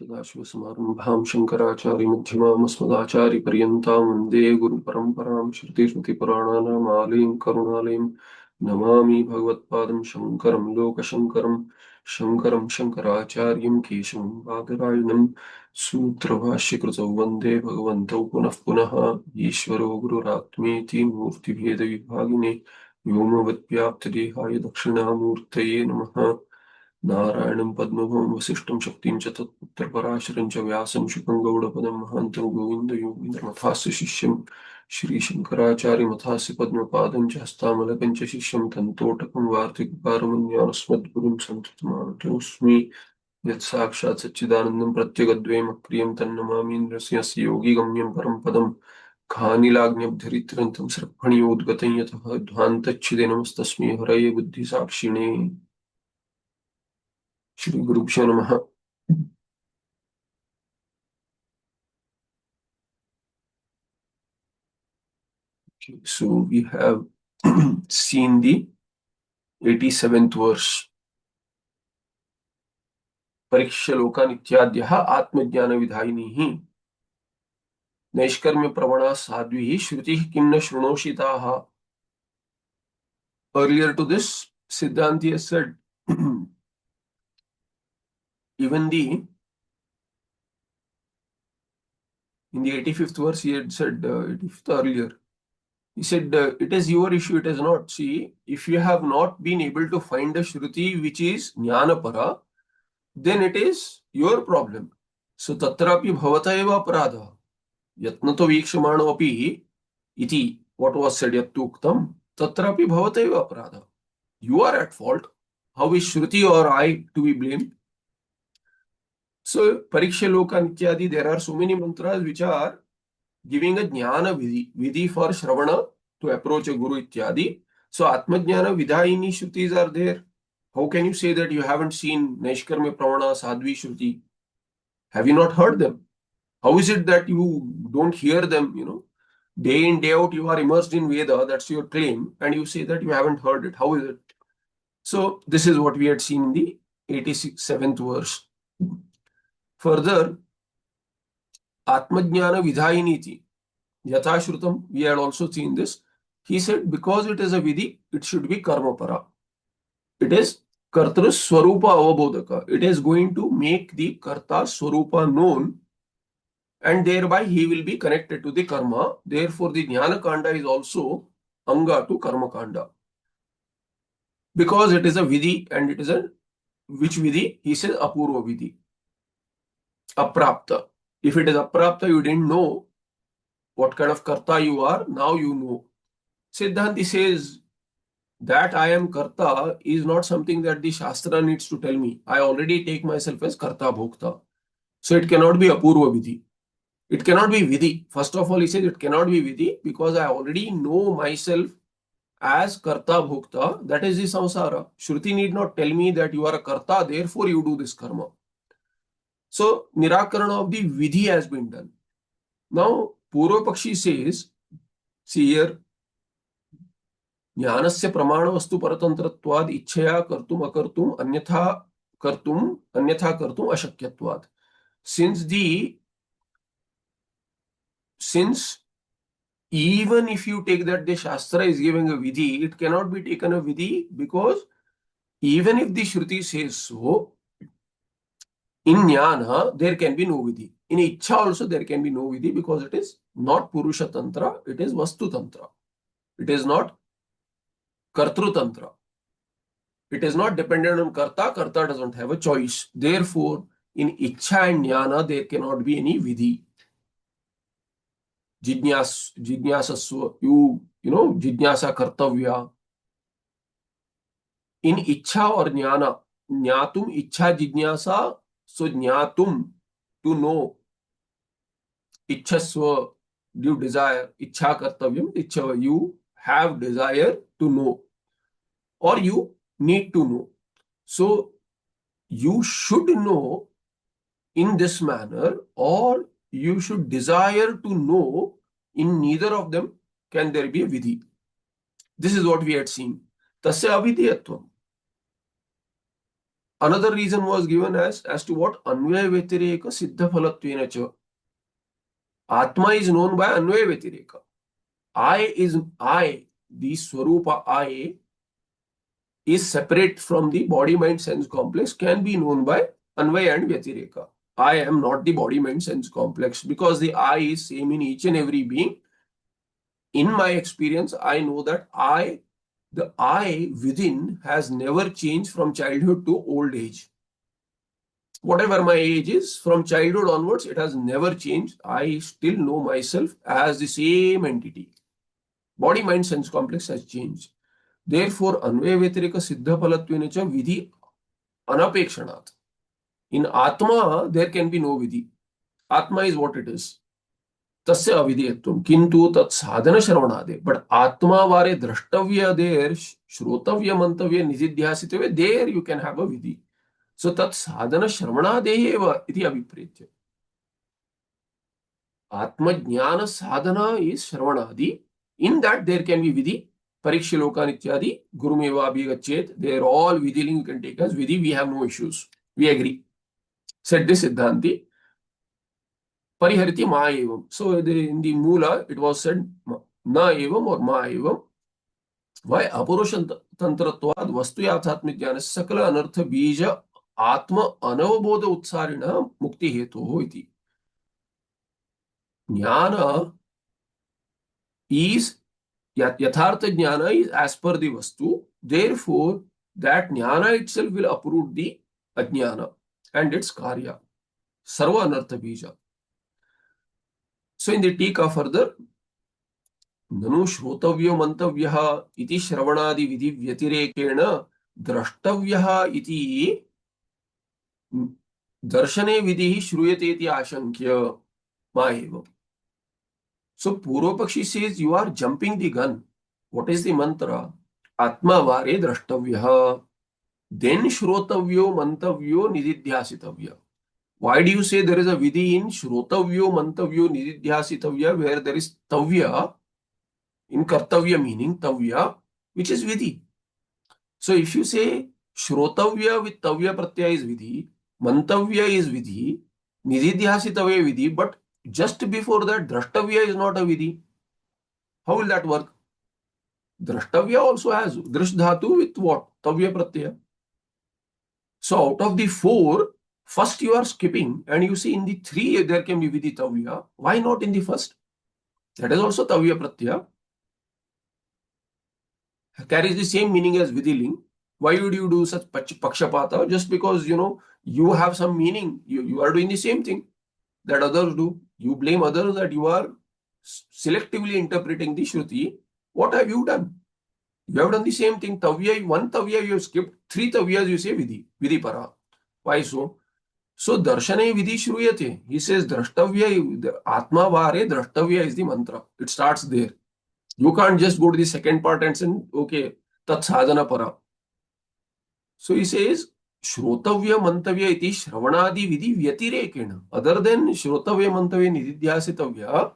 सदाशिवसमारम्भां शङ्कराचार्यमध्यमामस्मदाचार्यपर्यन्तां वन्दे गुरुपरम्परां श्रुतिस्मृतिपुराणानाम् आलयं करुणालयं नमामि भगवत्पादं शङ्करं लोकशङ्करं शङ्करं शङ्कराचार्यं केशवं बादरायणं सूत्रभाष्यकृतौ वन्दे भगवन्तौ पुनः पुनः ईश्वरो गुरुरात्मेति मूर्तिभेदविभागिने व्योमवद्व्याप्तदेहाय दक्षिणामूर्तये नमः। नारायणं पद्मभवं वसिष्ठं शक्तिं च तत्पुत्रपराशरं च व्यासं शुकं गौडपदं महान्तं गोविन्दयोगीन्द्रमथास्य शिष्यं श्रीशङ्कराचार्यमथास्य पद्मपादं च हस्तामलकं च शिष्यं तन्तोटकं वार्तिककारमन्यानस्मद्गुरुं सन्ततमानतोऽस्मि। यत्साक्षात् सच्चिदानन्दं प्रत्यगद्वयम् अक्रियं तन्नमामीन्द्रस्य योगिगम्यं परं पदं खानिलाग्न्यब्धरित्रन्तं सर्पणियोद्गतं यतः ध्वान्तच्छिदे नमस्तस्मै हरये बुद्धिसाक्षिणे। Shri Gurubhyo Namaha. Okay, so we have seen the 87th verse. Parikshalokan ityadyaha atmajnana vidhayinihi naishkarmya pravana sadvihi shrutih kim na shrunoshitaha. Earlier to this, Siddhanti has said even in the 85th verse he had said 85th earlier. He said, it is your issue, it is not. See, if you have not been able to find a Shruti which is Jnanapara, then it is your problem. So, tatrapi bhavata eva aparadha. Yatnato vikshmano api iti, what was said yattuktam, tatrapi bhavata eva aparadha. You are at fault. How is Shruti or I to be blamed? So, Pariksha Loka Nityadi, there are so many mantras which are giving a jnana vidhi for Shravana to approach a guru ityadi. So Atmajnana vidhayini shrutis are there. How can you say that you haven't seen Naishkarmya Pravana Sadhvi Shruti? Have you not heard them? How is it that you don't hear them, Day in, day out, you are immersed in Veda, that's your claim, and you say that you haven't heard it. How is it? So this is what we had seen in the 87th verse. Further, Atmajnana vidhayini Yatha Shrutam, we had also seen this. He said, because it is a vidhi, it should be karma para. It is kartra swarupa avabodhaka. It is going to make the karta swarupa known, and thereby he will be connected to the karma. Therefore, the jnana kanda is also anga to karma kanda. Because it is a vidhi, and it is a which vidhi? He says apurva vidhi. Aprapta. If it is aprapta, you didn't know what kind of karta you are, now you know. Siddhanti says that I am karta is not something that the Shastra needs to tell me. I already take myself as karta bhokta. So it cannot be apurva vidhi. It cannot be vidhi. First of all, he says it cannot be vidhi because I already know myself as karta bhokta. That is the samsara. Shruti need not tell me that you are a karta, therefore you do this karma. So nirakarana of the vidhi has been done. Now, Purva Pakshi says, see here, ज्ञानस्य प्रमाण वस्तु परतंत्रत्वाद इच्छया कर्तुम अकर्तुम अन्यथा कर्तुम अशक्यत्वाद. Since even if you take that the Shastra is giving a vidhi, it cannot be taken a vidhi because even if the Shruti says so, in Jnana there can be no vidhi. In Ichcha also there can be no vidhi because it is not Purusha Tantra, it is Vastu Tantra. It is not Kartru Tantra. It is not dependent on Karta. Karta doesn't have a choice. Therefore, in Ichcha and Jnana, there cannot be any vidhi. Jidnyasasva, Jidnyasa Kartavya. In Ichcha or Jnana, Jnatum, Ichcha, Jidnyasa, so Jnatum, to know. Ichchasva, you desire. Ichcha Kartavyam, Ichcha, you have desire to know. Or you need to know. So, you should know in this manner, or you should desire to know. In neither of them can there be a vidhi. This is what we had seen. Tasya avidhyatvam. another reason was given as to what Anvaya Vyatireka Siddha Phalatvena cha. Atma is known by Anvaya Vyatireka. I, the Swarupa I, is separate from the body mind sense complex, can be known by Anvaya and Vyatireka. I am not the body mind sense complex because the I is same in each and every being. In my experience, I know that the I within has never changed from childhood to old age. Whatever my age is, from childhood onwards, it has never changed. I still know myself as the same entity. Body mind sense complex has changed. Therefore, Anvaya Vyatireka Siddha Phalattvena cha vidhi anapekshanat. In Atma, there can be no vidhi. Atma is what it is. तस्य अविधेयत्वं किंतु तत्साधन श्रवणादे but आत्मा वारे द्रष्टव्य there श्रोतव्य मंतव्य निजिध्यासितव्य there you can have a विधि so तत्साधन श्रवणादे एव इति अभिप्रेत्य आत्मज्ञान साधना इज श्रवणादि in that there can be विधि परीक्षलोकान इत्यादि गुरुमेवाभिगच्छेत दे आर ऑल विधिलिंग यू कैन टेक एज विधि we have no issues we agree said this सिद्धांति परिहरिति मा एवं. So in the Mula, it was said na evam or ma evam. Why apurusha tantratvad vastu yathatmik jnana sakala anartha bija atma anavabodha utsarina mukti hetu iti. Jnana is yathartha jnana is as per the vastu. Therefore, that jnana itself will uproot the ajnana and its karya. Sarva anartha bija. So in the Tika further, ननु श्रोतव्यो मंतव्यः इति श्रवणादि विधि व्यतिरेकेण द्रष्टव्यः इति दर्शने विधि श्रूयते इति आशंक्य मा एवं. So Purvapakshi says you are jumping the gun. What is the mantra? Atma vare drashtavya. Then shrotavyo mantavyo nididhyasitavya. Why do you say there is a vidhi in shrotavyo mantavyo nididhyasitavya where there is tavya in kartavya meaning tavya which is vidhi? So if you say shrotavya with tavya pratyaya is vidhi, mantavya is vidhi, nididhyasitavya vidhi, but just before that drashtavya is not a vidhi. How will that work? Drashtavya also has drish dhatu with what? Tavya pratyaya. So out of the four, first you are skipping and you see in the three there can be vidhi tavya. Why not in the first? That is also tavya pratyaya. Carries the same meaning as vidhiling. Why would you do such pakshapata? Just because you have some meaning. You are doing the same thing that others do. You blame others that you are selectively interpreting the Shruti. What have you done? You have done the same thing. Tavya, one tavya you have skipped, three tavyas you say vidhi para. Why so? So darshane vidhi shruyate. He says drashtavya, atma vare drashtavya is the mantra. It starts there. You can't just go to the second part and say, okay, tat sadhana para. So he says, Shrotavya mantavya iti shravanadi vidhi vyatirekena. Other than Shrotavya mantavya nididhyasitavya,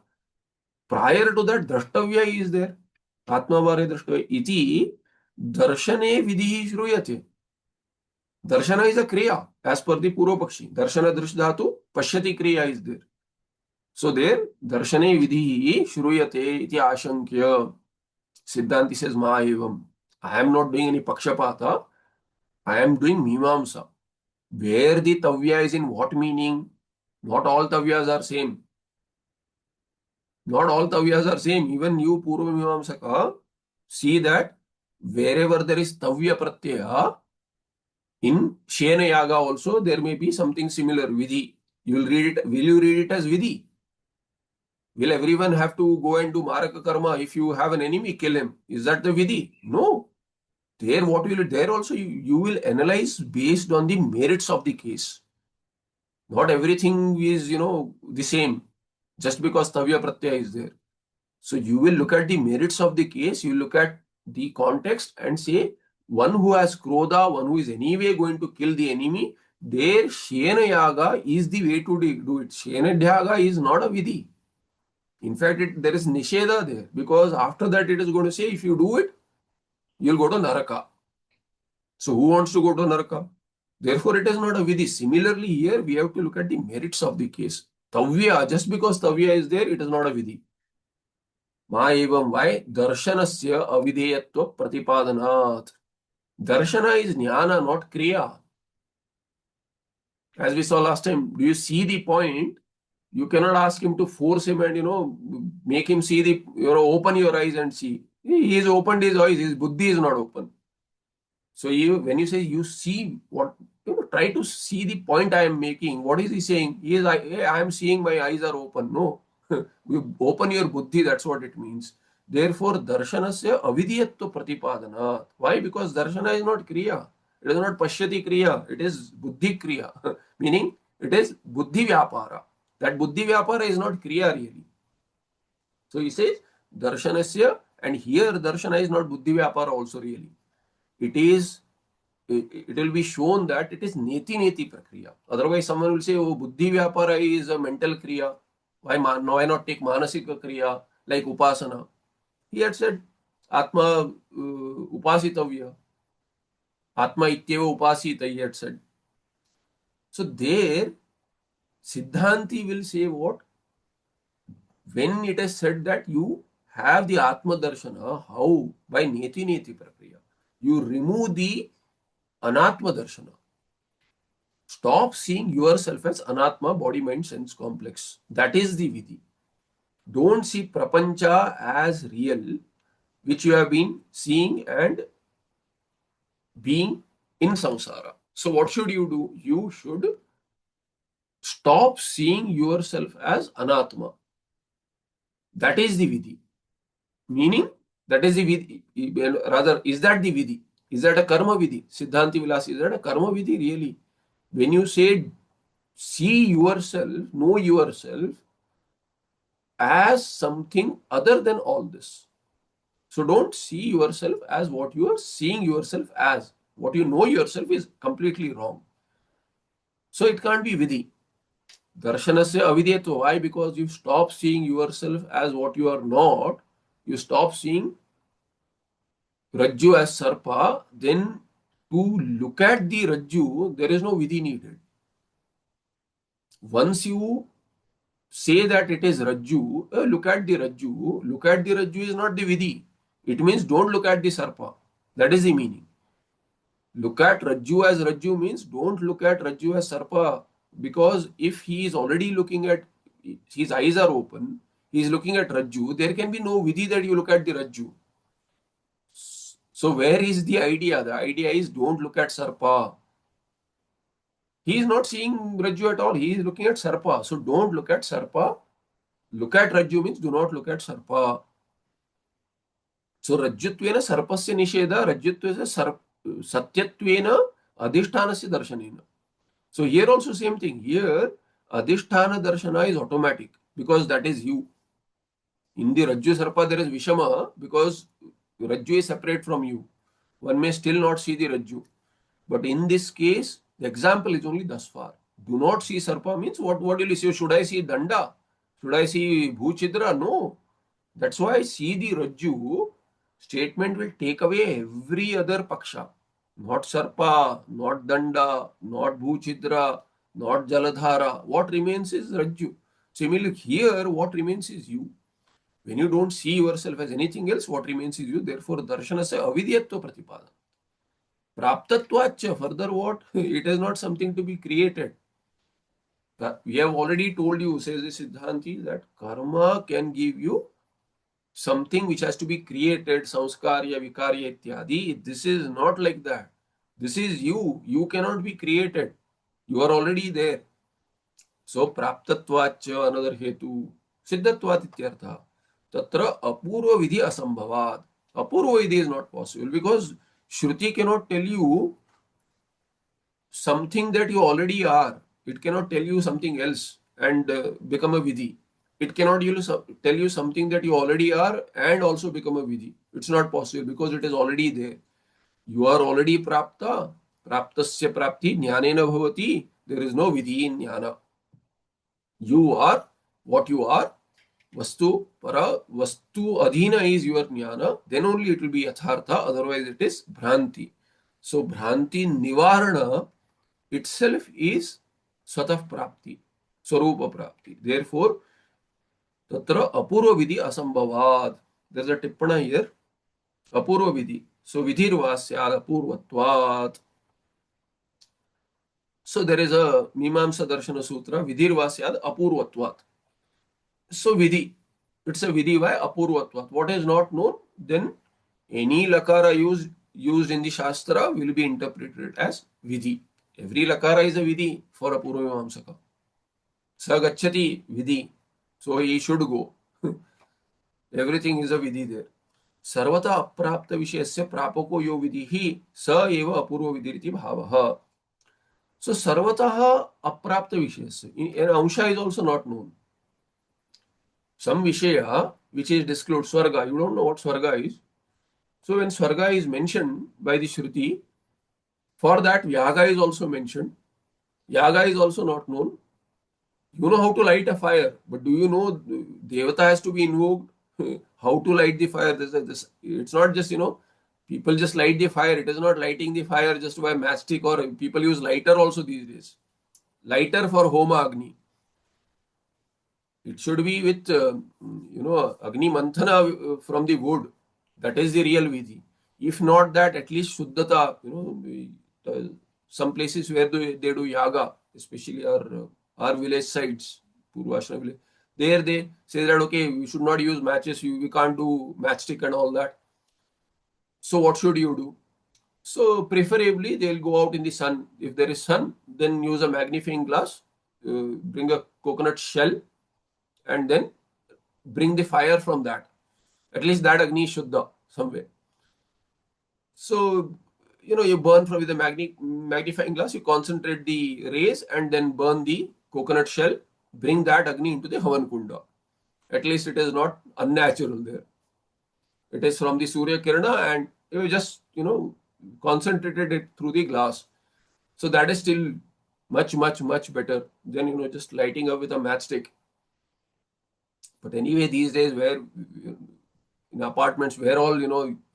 prior to that, drashtavya is there. Atma vare drashtavya iti darshane vidhi shruyate. Darshana is a kriya as per the Purvapakshi. Darshana drish dhatu, pashyati kriya is there. So there, darshane vidhi shruyate iti ashankya. Siddhanti says, ma evam. I am not doing any pakshapata. I am doing mimamsa. Where the tavya is in what meaning? Not all tavyas are same. Not all tavyas are same. Even you, Purva Mimamsaka, see that wherever there is tavya pratyaya, in Shena Yaga also, there may be something similar, vidhi. You will read it. Will you read it as vidhi? Will everyone have to go and do maraka karma? If you have an enemy, kill him. Is that the vidhi? No. There, what will there also you will analyze based on the merits of the case. Not everything is the same just because tavya pratyaya is there. So you will look at the merits of the case. You look at the context and say one who has krodha, one who is anyway going to kill the enemy. There, Shena Yaga is the way to do it. Shena Yaga is not a vidhi. In fact, there is nisheda there because after that it is going to say if you do it, you'll go to Naraka. So who wants to go to Naraka? Therefore, it is not a vidhi. Similarly, here we have to look at the merits of the case. Tavya, just because tavya is there, it is not a vidhi. Ma evam, why? Darshanasya avideyatva pratipadanat. Darshana is jnana, not kriya. As we saw last time, do you see the point? You cannot ask him to force him and, make him see open your eyes and see. He has opened his eyes, his buddhi is not open. So when you say you see what, try to see the point I am making. What is he saying? He is, I am seeing my eyes are open. No, you open your buddhi. That's what it means. Therefore, darshanasya avidiyatva pratipadana. Why? Because darshana is not kriya. It is not pashyati kriya. It is buddhi kriya. Meaning, it is buddhi vyapara. That buddhi vyapara is not kriya really. So he says darshanasya, and here darshana is not buddhi vyapara also really. It will be shown that it is neti prakriya. Otherwise, someone will say, oh, buddhi vyapara is a mental kriya. Why not take manasika kriya like upasana? He had said, Atma upasitavya. Atma ityeva upasita, he had said. So there, Siddhanti will say what? When it is said that you have the Atma Darshana, how? By neti prakriya. You remove the Anatma Darshana. Stop seeing yourself as Anatma, body, mind, sense complex. That is the vidhi. Don't see prapancha as real, which you have been seeing and being in samsara. So what should you do? You should stop seeing yourself as Anatma. That is the vidhi. Meaning, that is the vidhi. Rather, is that the vidhi? Is that a karma vidhi? Siddhanti Vilas, is that a karma vidhi really? When you say see yourself, know yourself as something other than all this. So don't see yourself as what you are seeing yourself as. What you know yourself is completely wrong. So it can't be vidhi. Darshanasya avidyeto. Why? Because you stop seeing yourself as what you are not. You stop seeing Rajju as Sarpa. Then to look at the Rajju, there is no vidhi needed. Once you say that it is Rajju, look at the Rajju. Look at the Rajju is not the vidhi. It means don't look at the Sarpa. That is the meaning. Look at Rajju as Rajju means don't look at Rajju as Sarpa. Because if he is already looking at, his eyes are open, he is looking at Rajju, there can be no vidhi that you look at the Rajju. So where is the idea? The idea is don't look at Sarpa. He is not seeing Rajju at all. He is looking at Sarpa. So don't look at Sarpa. Look at Rajju means do not look at Sarpa. So Rajjutvena Sarpasya Nisheda, Rajjutvena Satyatvena Adhishtanasya Darshanena. So here also same thing. Here Adhisthana Darshana is automatic because that is you. In the Rajju Sarpa there is Vishama because Rajju is separate from you. One may still not see the Rajju. But in this case, the example is only thus far. Do not see Sarpa means what will you see? Should I see Danda? Should I see Bhuchidra? No. That's why see the Rajju statement will take away every other paksha. Not Sarpa, not Danda, not Bhuchidra, not Jaladhara. What remains is Rajju. Similarly, here what remains is you. When you don't see yourself as anything else, what remains is you. Therefore, darshanasya avidyatva pratipada. Praptatvacha, further what? It is not something to be created. We have already told you, says the Siddhanti, that karma can give you something which has to be created, samskarya, vikarya, ityadi. This is not like that. This is you. You cannot be created. You are already there. So, praptatvacha, another hetu, siddhatvat ityartha. Tatra apurva vidhi asambhavad. Apurva vidhi is not possible because Shruti cannot tell you something that you already are. It cannot tell you something else and become a vidhi. It cannot tell you something that you already are and also become a vidhi. It's not possible because it is already there. You are already prapta. Praptasya prapti jnanena bhavati. There is no vidhi in jnana. You are what you are. Vastu para vastu adhina is your jnana. Then only it will be yathartha. Otherwise it is bhranti. So bhranti nivarana itself is Swatah Prapti, Swarupa Prapti. Therefore, Tatra Apurva Vidhi Asambhavad. There's a tippana here. Apurva Vidhi. So, Vidhirvasyad Apurvatvat. So, there is a Mimamsa Darshana Sutra, Vidhirvasyad Apurvatvat. So, Vidhi. It's a Vidhi by Apurvatvat. What is not known, then any lakara used in the Shastra will be interpreted as Vidhi. Every lakara is a Vidhi for a Purva Mimamsaka. Sa gacchati Vidhi. So he should go. Everything is a Vidhi there. Sarvata aprapta vishayasya prapako yo vidhi sa eva apurva vidhiriti bhavaha. So sarvataha aprapta vishayasya. An ansha is also not known. Some vishaya which is disclosed, Swarga, you don't know what Swarga is. So when Swarga is mentioned by the Shruti, for that Yaga is also mentioned. Yaga is also not known. You know how to light a fire, but do you know Devata has to be invoked? How to light the fire? It's not just, people just light the fire. It is not lighting the fire just by matchstick, or people use lighter also these days. Lighter for Homa Agni. It should be with, Agni Manthana from the wood. That is the real Vidhi. If not that, at least Shuddhata, some places where they do Yaga, especially our village sites, Purvashna village, there they say that, okay, we should not use matches, we can't do matchstick and all that. So what should you do? So preferably they'll go out in the sun. If there is sun, then use a magnifying glass, bring a coconut shell, and then bring the fire from that. At least that Agni Shuddha somewhere. So, you burn with a magnifying glass, you concentrate the rays and then burn the coconut shell, bring that Agni into the Havan Kunda. At least it is not unnatural there. It is from the Surya Kirana and you just, concentrated it through the glass. So that is still much, much, much better than, just lighting up with a matchstick. But anyway, these days where, in apartments where all,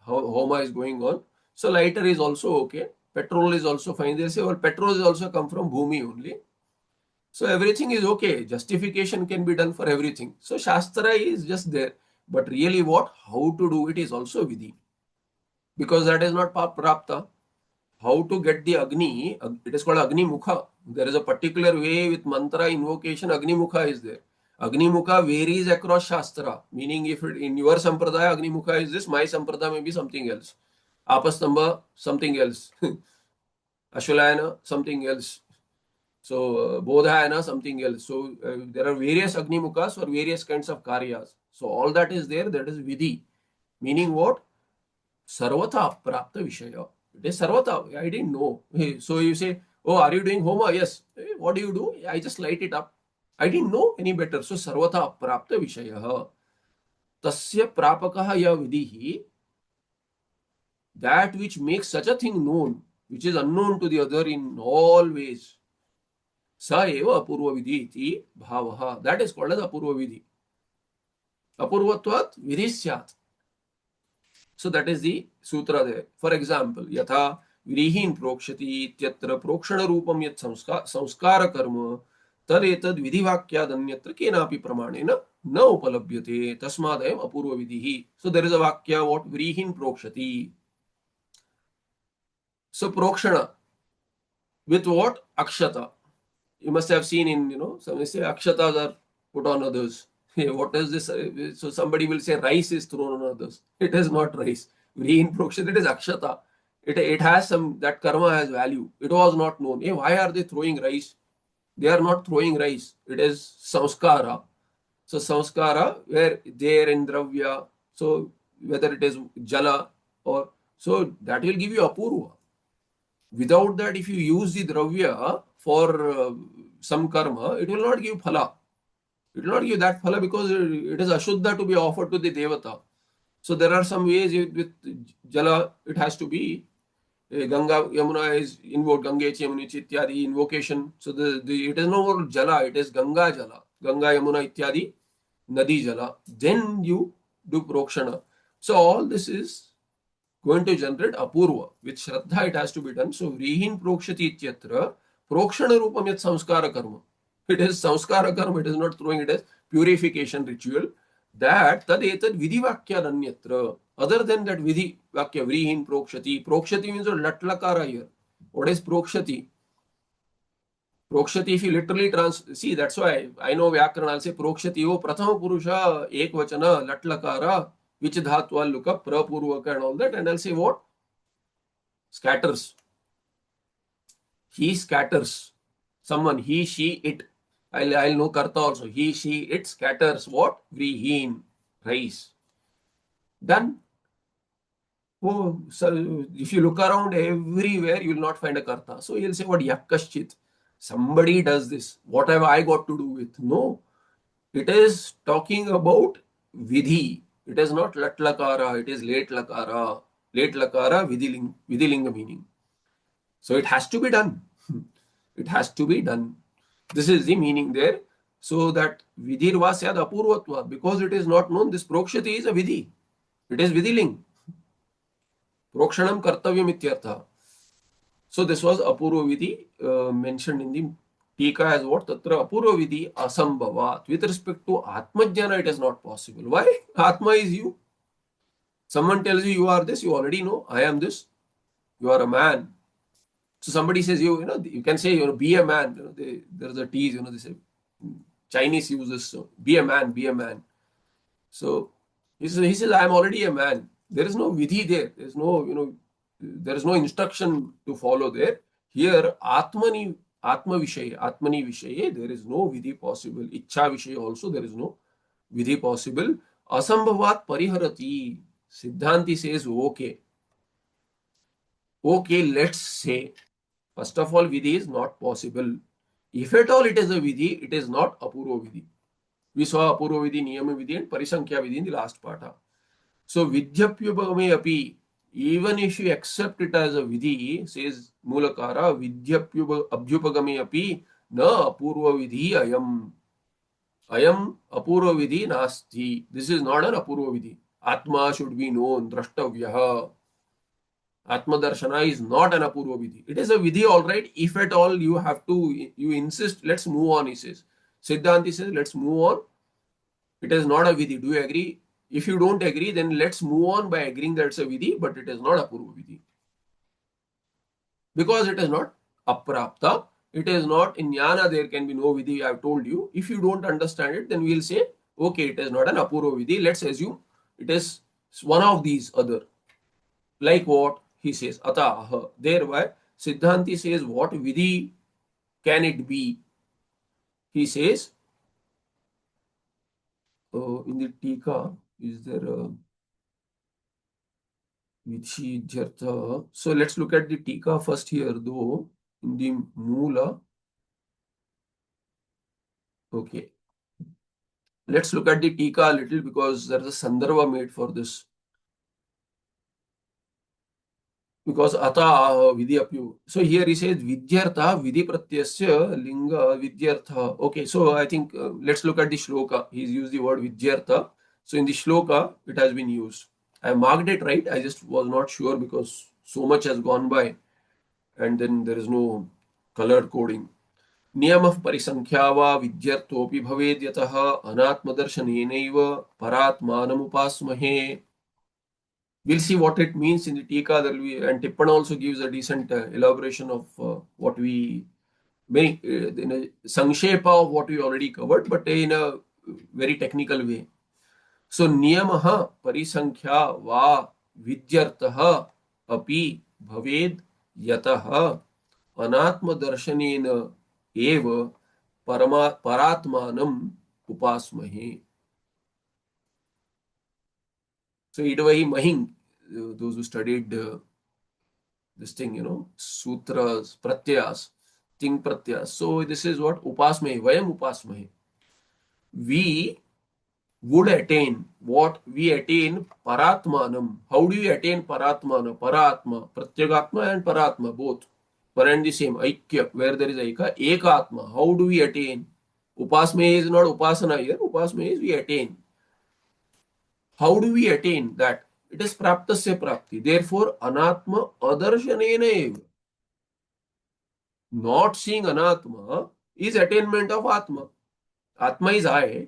Homa is going on, so lighter is also okay. Petrol is also fine. They say, well, petrol is also come from Bhumi only. So everything is okay. Justification can be done for everything. So Shastra is just there. But really how to do it is also Vidhi. Because that is not Prapta. How to get the Agni, it is called Agni Mukha. There is a particular way with mantra invocation, Agni Mukha is there. Agni Mukha varies across Shastra. Meaning if in your Sampradaya, Agni Mukha is this, my Sampradaya may be something else. Apastamba, something else. Ashwalayana, something else. So, Bodhayana, something else. So, there are various Agni Mukhas for various kinds of Karyas. So, all that is there, that is Vidhi. Meaning what? Sarvata Prapta Vishaya. It is Sarvata. I didn't know. So, you say, oh, are you doing Homa? Yes. What do you do? I just light it up. I didn't know any better. So, Sarvata Prapta Vishaya. Tasya Prapakaha ya Vidhi. That which makes such a thing known, which is unknown to the other in all ways. Sa eva apurva vidhi iti bhavaha. That is called as apurva vidhi. Apurvatvat vidhi syat. So that is the sutra there. For example, yatha virihin prokshati ityatra prokshana rupam yat samskara karma tad etad vidhi vakyad anyatra kenapi pramanena na upalabhyate tasmadayam apurva vidhi. So there is a vakya, what? Virihin prokshati. So prokshana with what? Akshata. You must have seen in, some say akshatas are put on others. What is this? So somebody will say rice is thrown on others. It is not rice. In prokshata, it is akshata. It has that karma has value. It was not known. Why are they throwing rice? They are not throwing rice. It is samskara. So samskara, where there in dravya. So whether it is jala or, so that will give you apurva. Without that, if you use the dravya for some karma, it will not give phala. It will not give that phala because it is ashuddha to be offered to the devata. So there are some ways with jala, it has to be Ganga, Yamuna is invoked, Gangechi, Yamunichi, Ityadi, invocation. So it is no more jala, it is Ganga jala. Ganga, Yamuna, Ityadi, Nadi jala. Then you do prokshana. So all this is going to generate apurva. With shraddha it has to be done. So vrihin prokshati ityatra Prokshana rupam yat samskara karma. It is samskara karma, it is not throwing it as purification ritual. That tad etad vidhi vakya nanyatra. Other than that vidhi vakya, vrihin prokshati. Prokshati means a latlakara here. What is prokshati? Prokshati, if you literally see, that's why I know Vyakarana, I'll say prokshati, oh, prathama purusha, ekvachana, latlakara, which dhatva, I'll look up, prapurvaka and all that, and I'll say what? Scatters. He scatters. Someone, he, she, it. I'll know karta also. He, she, it scatters what? Vrihin, rice. Done. Oh, so if you look around everywhere, you will not find a karta. So you'll say, what? Yakashchit. Somebody does this. What have I got to do with? No. It is talking about vidhi. It is not lat lakara, it is late lakara. Late lakara, vidhilinga meaning. So it has to be done. It has to be done. This is the meaning there. So that vidhirva syad apurvatva, because it is not known, this prokshati is a vidhi. It is vidhiling. Prokshanam kartavyam ityartha. So this was apurva vidhi mentioned in the Tika as what? Tatra apurva vidhi asambhavat. With respect to Atmajnana, it is not possible. Why? Atma is you. Someone tells you you are this, you already know, I am this. You are a man. So somebody says you can say, be a man. There's a tease, they say, Chinese use this, so be a man, be a man. So he says, I am already a man. There is no vidhi there. There is no, there is no instruction to follow there. Here, Atmani Vishaye, there is no vidhi possible. Ichha Vishaye also, there is no vidhi possible. Asambhavat Pariharati. Siddhanti says, okay, let's say, first of all, vidhi is not possible. If at all it is a vidhi, it is not apurva vidhi. We saw apurva vidhi, niyama vidhi and parisankhya vidhi in the last part. So vidyapyupagame api, even if you accept it as a vidhi, says Mulakara, vidyapyupagame api na apurva vidhi ayam. Ayam apurva vidhi nasti. This is not an apurva vidhi. Atma should be known, drashtavyaha. Atma darshana is not an apurva vidhi. It is a vidhi, all right. If at all you have to, you insist, let's move on, he says. Siddhanti says, let's move on. It is not a vidhi. Do you agree? If you don't agree, then let's move on by agreeing that it's a vidhi, but it is not apurva vidhi. Because it is not aprapta. It is not in jnana, there can be no vidhi, I have told you. If you don't understand it, then we'll say, okay, it is not an apurva vidhi. Let's assume it is one of these other. Like what? He says, ataha. Thereby, Siddhanti says, what vidhi can it be? He says, in the Tika, is there a Vidhi? So let's look at the Tika first here, though, in the Mula. Okay. Let's look at the Tika a little because there's a Sandarbha made for this. Because ata vidhi apyu. So here he says vidyartha vidhi pratyasya linga vidyartha. Okay, so I think let's look at the shloka. He's used the word vidyartha. So in the shloka, it has been used. I marked it right. I just was not sure because so much has gone by and then there is no color coding. Niyamah parisankhya va vidyarthopi bhaved yatah anatmadarshanenaiva paratmanam upasmahe. We'll see what it means in the Tika. There will be, and Tippana also gives a decent elaboration of what we in a sangshepa of what we already covered, but in a very technical way. So niyamaha parisankhya va vidyartah api bhaved yatah anatma darshanena eva paratmanam upasmahe. So idvahi mahing, those who studied this thing, sutras, pratyas, ting pratyas. So this is what upasmahe, vayam upasmahe. We would attain what we attain paratmanam. How do you attain paratmana? Paratma, pratyagatma and paratma, both. Para and the same, aikya, where there is aika, ekatma. How do we attain? Upasmahe is not upasana here. Upasmahe is we attain. How do we attain that? It is praptasya prapti. Therefore, anatma adarsanena eva. Not seeing Anatma is attainment of Atma. Atma is I.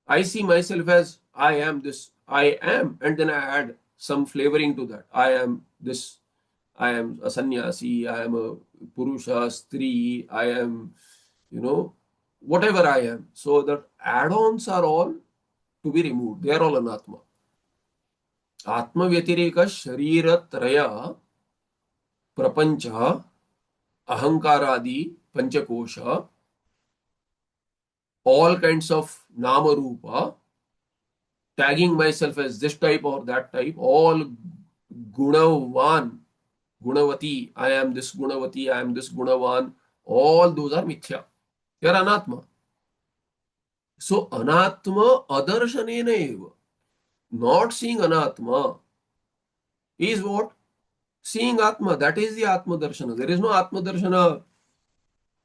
I see myself as I am this, I am, and then I add some flavoring to that. I am this, I am a sannyasi, I am a purusha, stri, I am, whatever I am. So that add-ons are all to be removed. They are all anatma. Atma vyatireka sharirat prapancha ahankaradi panchakosha, all kinds of nama rupa, tagging myself as this type or that type, all gunavan, gunavati, I am this gunavati, I am this gunavan, all those are mithya. They are anatma. So anatma adarsanena eva. Not seeing anatma is what? Seeing atma. That is the atma darshana. There is no atma darshana.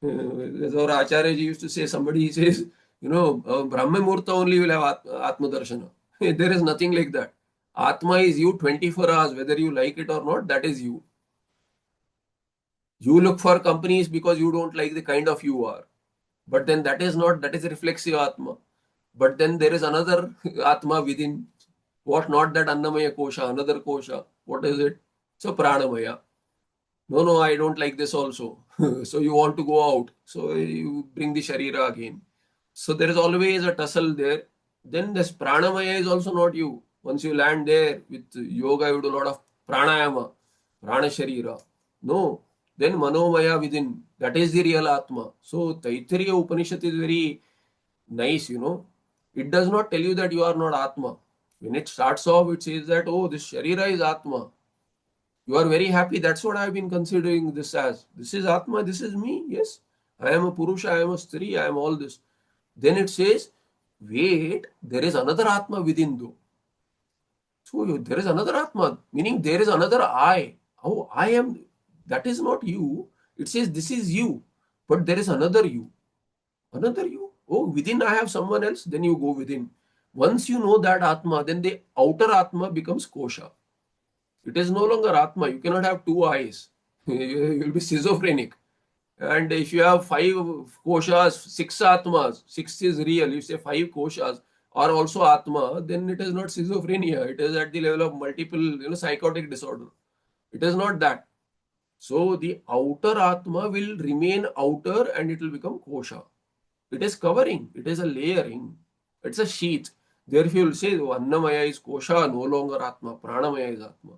As our Acharya ji used to say, somebody says, Brahma Murta only will have atma darshana. There is nothing like that. Atma is you 24 hours, whether you like it or not, that is you. You look for companies because you don't like the kind of you are. But then that is not, that is reflexive Atma. But then there is another Atma within. What? Not that Annamaya Kosha, another Kosha. What is it? So Pranamaya. No, I don't like this also. So you want to go out. So you bring the Sharira again. So there is always a tussle there. Then this Pranamaya is also not you. Once you land there with yoga, you do a lot of pranayama, prana sharira. No, then Manomaya within. That is the real Atma. So Taittiriya Upanishad is very nice. It does not tell you that you are not Atma. When it starts off, it says that, oh, this Sharira is Atma. You are very happy. That's what I've been considering this as. This is Atma, this is me. Yes. I am a Purusha, I am a Stri, I am all this. Then it says, wait, there is another Atma within though. So there is another Atma, meaning there is another I. Oh, I am, that is not you. It says this is you, but there is another you. Another you. Oh, within I have someone else, then you go within. Once you know that Atma, then the outer Atma becomes Kosha. It is no longer Atma. You cannot have two eyes. You will be schizophrenic. And if you have five koshas, six atmas, six is real. You say five koshas are also atma, then it is not schizophrenia. It is at the level of multiple, psychotic disorder. It is not that. So the outer atma will remain outer and it will become kosha. It is covering. It is a layering. It's a sheath. Therefore, you will say oh, Annamaya is kosha, no longer atma. Pranamaya is atma.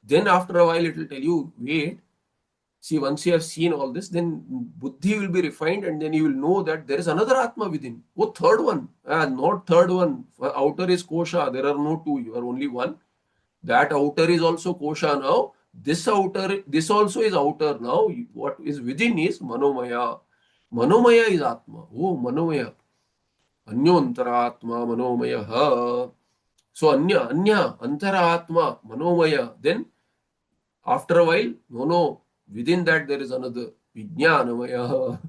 Then after a while, it will tell you, wait. See, once you have seen all this, then buddhi will be refined and then you will know that there is another Atma within. Oh, third one. Not third one. Outer is Kosha. There are no two. You are only one. That outer is also Kosha now. This outer, this also is outer now. What is within is Manomaya. Manomaya is Atma. Oh, Manomaya. Anyantara Atma, Manomaya. So, Anya, Antara Atma, Manomaya. Then after a while, no, within that there is another Vijnanamaya.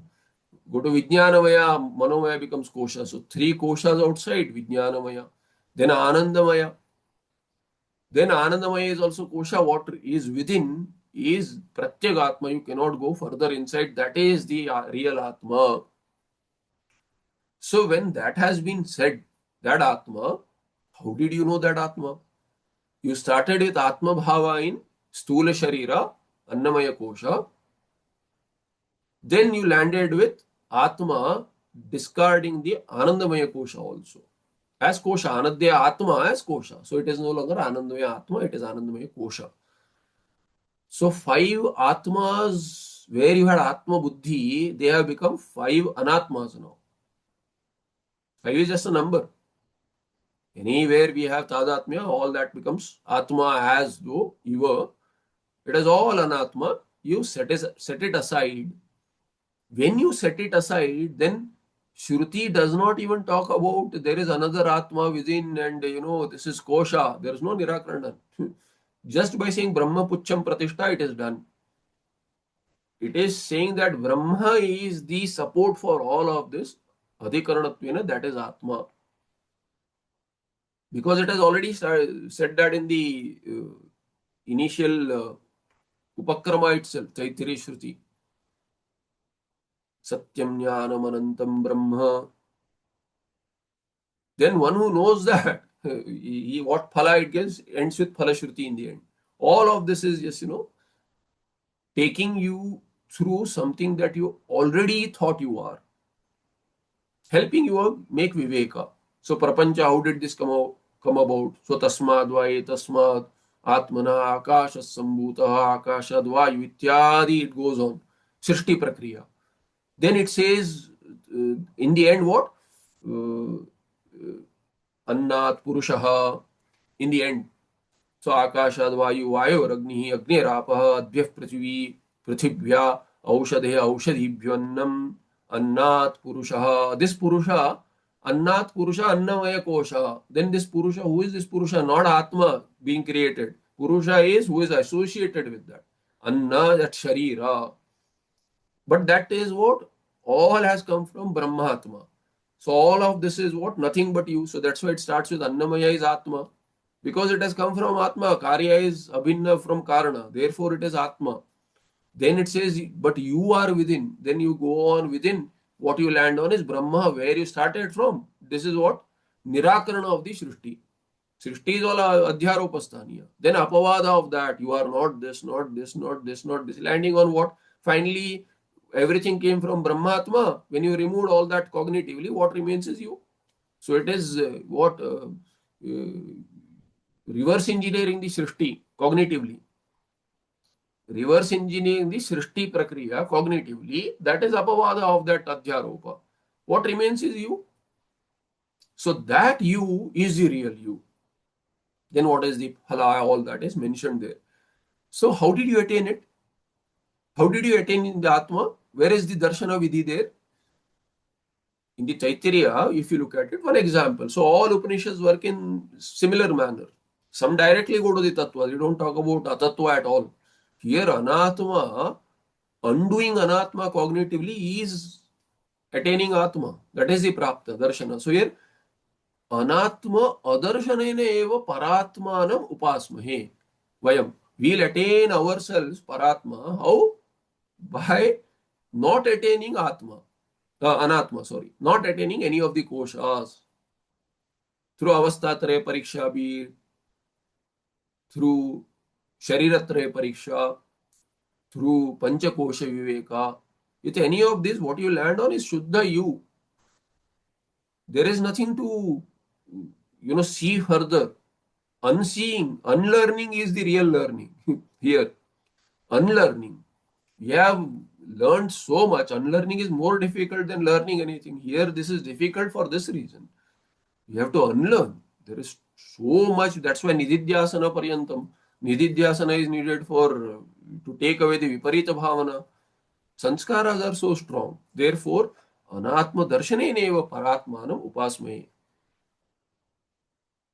Go to Vijnanamaya, Manomaya becomes Kosha. So three Koshas outside, Vijnanamaya. Then Anandamaya. Then Anandamaya is also Kosha. What is within is Pratyagatma. You cannot go further inside. That is the real Atma. So when that has been said, that Atma, how did you know that Atma? You started with Atma Bhava in Stula Sharira, Annamaya Kosha. Then you landed with Atma discarding the Anandamaya Kosha also. As Kosha, Anadya Atma as Kosha. So it is no longer Anandamaya Atma, it is Anandamaya Kosha. So five Atmas, where you had Atma Buddhi, they have become five Anatmas now. Five is just a number. Anywhere we have Tadatmya, all that becomes Atma as though Eva. It is all Anatma. You set it aside. When you set it aside, then Shruti does not even talk about there is another Atma within and this is Kosha. There is no Nirakarana. Just by saying Brahma Pucham Pratishtha, it is done. It is saying that Brahma is the support for all of this. Adhikaranattvena, that is Atma. Because it has already said that in the initial Upakrama itself, Taittiriya Shruti. Satyam Jnanam Anantam Brahma. Then one who knows that, what phala it gives ends with phala shruti in the end. All of this is just, taking you through something that you already thought you are, helping you make viveka. So prapancha, how did this come about? So tasmad vaye tasmad atmana akasha sambhuta akashad vayu ityadi, it goes on. Srishti prakriya. Then it says, in the end, what? Uh, Annat Purushaha, in the end. So Akashad Vayu Vayu Agni Agnirapah Advyah Prithvi Prithivya Aushadhe Aushadhibhyannam Annat Purushaha. This Purusha, Annat Purusha Annamaya Kosha. Then this Purusha, who is this Purusha? Not Atma being created. Purusha is who is associated with that. Anna, that Sharira. But that is what all has come from Brahmatma. So all of this is what? Nothing but you. So that's why it starts with Annamaya is Atma. Because it has come from Atma. Karya is Abhinna from Karana. Therefore it is Atma. Then it says, but you are within. Then you go on within. What you land on is Brahma, where you started from. This is what? Nirakarana of the Srishti. Srishti is all Adhyarupasthaniya. Then Apavada of that. You are not this, not this, not this, not this. Landing on what? Finally, everything came from Brahmatma. When you removed all that cognitively, what remains is you. So it is reverse engineering the Srishti cognitively. Reverse engineering the Srishti Prakriya cognitively, that is Apavada of that Adhyaropa. What remains is you. So that you is the real you. Then what is the phala? All that is mentioned there. So how did you attain it? How did you attain in the Atma? Where is the Darshana Vidhi there? In the Taittiriya, if you look at it, one example. So all Upanishads work in similar manner. Some directly go to the Tattva. They don't talk about Atattva at all. Here, Anatma, undoing Anatma cognitively is attaining Atma. That is the Prapta, Darshana. So here, Anatma adarsanena eva paratmanam upasmahe. Vayam. We'll attain ourselves paratma. How? By not attaining Atma. Anatma, sorry. Not attaining any of the koshas. Through Avastatraya Pariksha, be through Shariratraya Pariksha, through Panchakosha Viveka. With any of this, what you land on is Shuddha you. There is nothing to, see further. Unseeing, unlearning is the real learning here. Unlearning. We have learned so much. Unlearning is more difficult than learning anything. Here, this is difficult for this reason. You have to unlearn. There is so much. That's why Nididhyasana Paryantam. Nididhyasana is needed for to take away the Viparita Bhavana. Sanskaras are so strong. Therefore, Anatma Darshaneneva Paratmanam Upasmahe.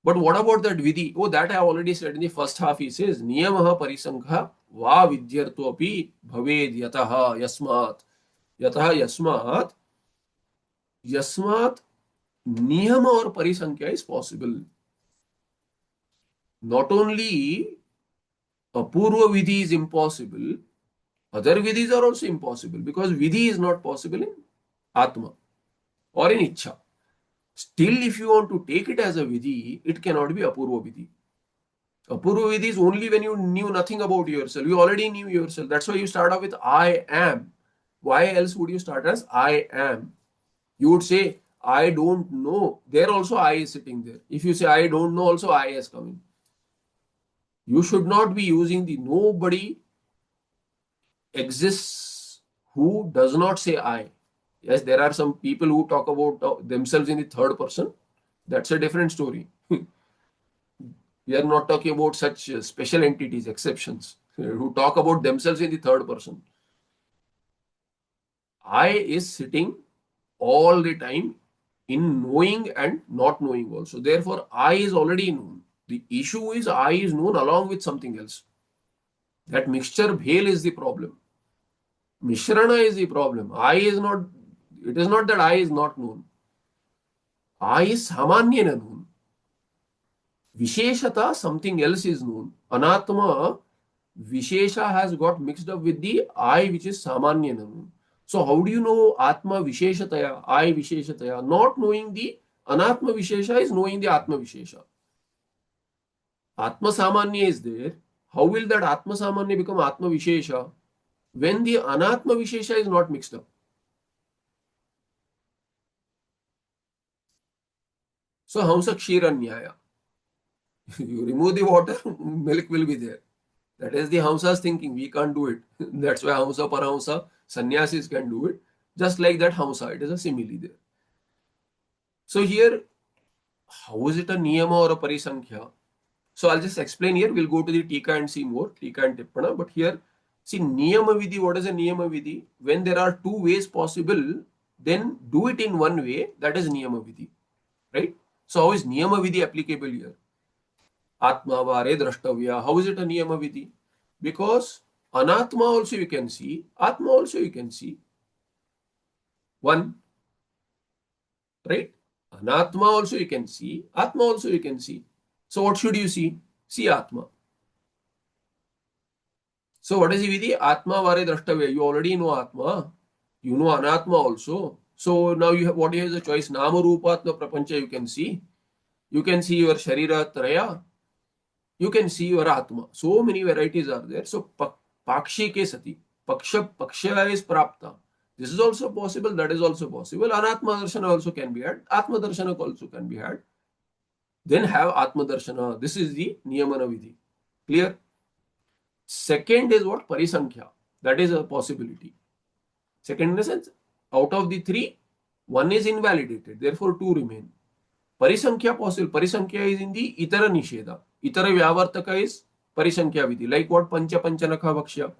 But what about that Vidhi? Oh, that I already said in the first half. He says, Niyamaha Parisankha Va Vidyarto Api Bhaved Yataha Yasmat. Yataha Yasmat. Yasmat Niyama or Parisankhya is possible. Not only Apurva Vidhi is impossible, other Vidhis are also impossible because Vidhi is not possible in Atma or in Ichha. Still, if you want to take it as a Vidhi, it cannot be Apurva Vidhi. Apurva Vidhi is only when you knew nothing about yourself. You already knew yourself. That's why you start off with I am. Why else would you start as I am? You would say, I don't know. There also I is sitting there. If you say I don't know, also I is coming. You should not be using the nobody exists who does not say I. Yes, there are some people who talk about themselves in the third person. That's a different story. We are not talking about such special entities, exceptions, who talk about themselves in the third person. I is sitting all the time in knowing and not knowing also. Therefore, I is already known. The issue is I is known along with something else. That mixture bhel is the problem. Mishrana is the problem. I is not, it is not that I is not known. I is samanyena known. Visheshata, something else is known. Anatma, Vishesha has got mixed up with the I which is samanyena known. So how do you know Atma Visheshataya, I Visheshataya? Not knowing the Anatma Vishesha is knowing the Atma Vishesha. Atma Samanya is there. How will that Atma Samanya become Atma Vishesha when the Anatma Vishesha is not mixed up? So Hamsa Kshira Nyaya. You remove the water, milk will be there. That is the Hamsa's thinking. We can't do it. That's why Hamsa Parahamsa, sannyasis can do it. Just like that Hamsa, it is a simile there. So here, how is it a Niyama or a Parisankhya? So I'll just explain here. We'll go to the Tika and see more, Tika and Tippana. But here, see Niyama Vidhi, what is a Niyama Vidhi? When there are two ways possible, then do it in one way. That is Niyama Vidhi. Right? So how is Niyama Vidhi applicable here? Atma Vare Drashtavya. How is it a Niyama Vidhi? Because Anatma also you can see, Atma also you can see. One, right? Anatma also you can see, Atma also you can see. So what should you see? See Atma. So what is the Vidhi? Atma Vare Drashtavya. You already know Atma. You know Anatma also. So now you have what is the choice? Nama Rupatma Prapancha you can see. You can see your Sharira Traya. You can see your Atma. So many varieties are there. So Pakshi ke sati. Paksha is Prapta. This is also possible. That is also possible. Anatma Darshana also can be had. Atma Darshana also can be had. Then have Atma Darshana. This is the Niyamana Vidhi. Clear? Second is what? Parisankhya. That is a possibility. Second in the sense, out of the three, one is invalidated. Therefore, two remain. Parisankhya possible. Parisankhya is in the Itara Nisheda. Itara Vyavartaka is Parisankhya Vidhi. Like what? Pancha Panchanakha Bhakshya.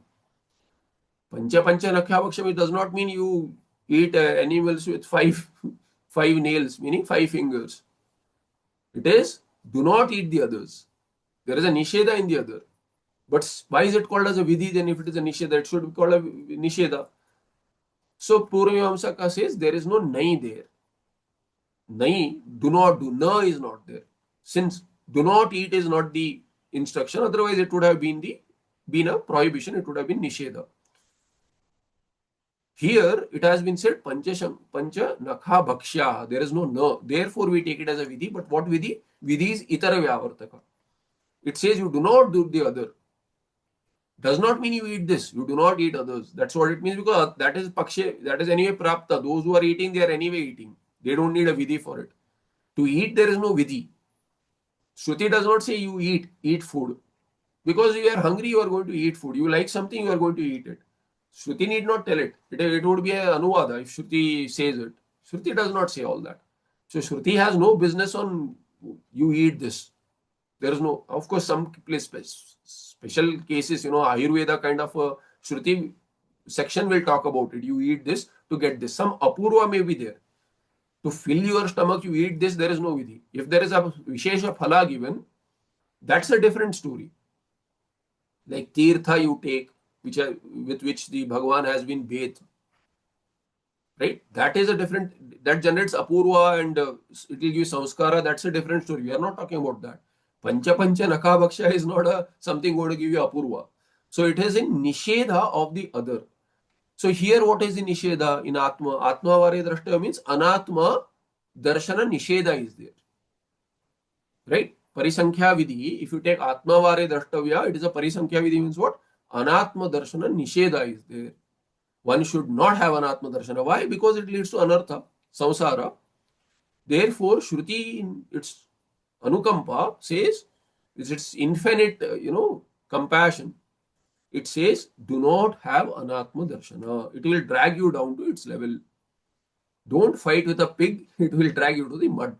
Pancha Panchanakha Bhakshya does not mean you eat animals with five nails, meaning five fingers. It is do not eat the others. There is a Nisheda in the other. But why is it called as a Vidhi? Then if it is a Nisheda, it should be called a Nisheda. So Purvamamsaka says there is no Nai there. Nai, do not do. Na is not there. Since do not eat is not the instruction, otherwise it would have been a prohibition, it would have been Nisheda. Here it has been said Pancha Nakha Bhakshya. There is no na. Therefore we take it as a Vidhi. But what Vidhi? Vidhi is Itara Vyavartaka. It says you do not do the other. Does not mean you eat this. You do not eat others. That's what it means, because that is Paksha. That is anyway Prapta. Those who are eating, they are anyway eating. They don't need a Vidhi for it. To eat, there is no Vidhi. Shruti does not say you eat food. Because you are hungry, you are going to eat food. You like something, you are going to eat it. Shruti need not tell it. It would be an Anuvada if Shruti says it. Shruti does not say all that. So Shruti has no business on you eat this. There is no, of course, some special cases, Ayurveda kind of a Shruti section will talk about it. You eat this to get this. Some Apurva may be there. To fill your stomach, you eat this, there is no Vidhi. If there is a Vishesha Phala given, that's a different story. Like Tirtha you take, with which the Bhagavan has been bathed. Right? That is a different, that generates Apurva and it will give Samskara. That's a different story. We are not talking about that. Pancha Nakha Bhaksha is not something going to give you Apurva. So it is in Nishedha of the other. So here what is the Nishedha in Atma? Atma Vare Drashtavya means Anatma Darshana Nishedha is there. Right? Parisankhya Vidhi, if you take Atma Vare Drashtavya, it is a Parisankhya Vidhi means what? Anatma Darshana Nishedha is there. One should not have Anatma Darshana. Why? Because it leads to Anartha, Samsara. Therefore, Shruti in its Anukampa says, its infinite, compassion. It says, do not have Anatma Darshana. It will drag you down to its level. Don't fight with a pig. It will drag you to the mud,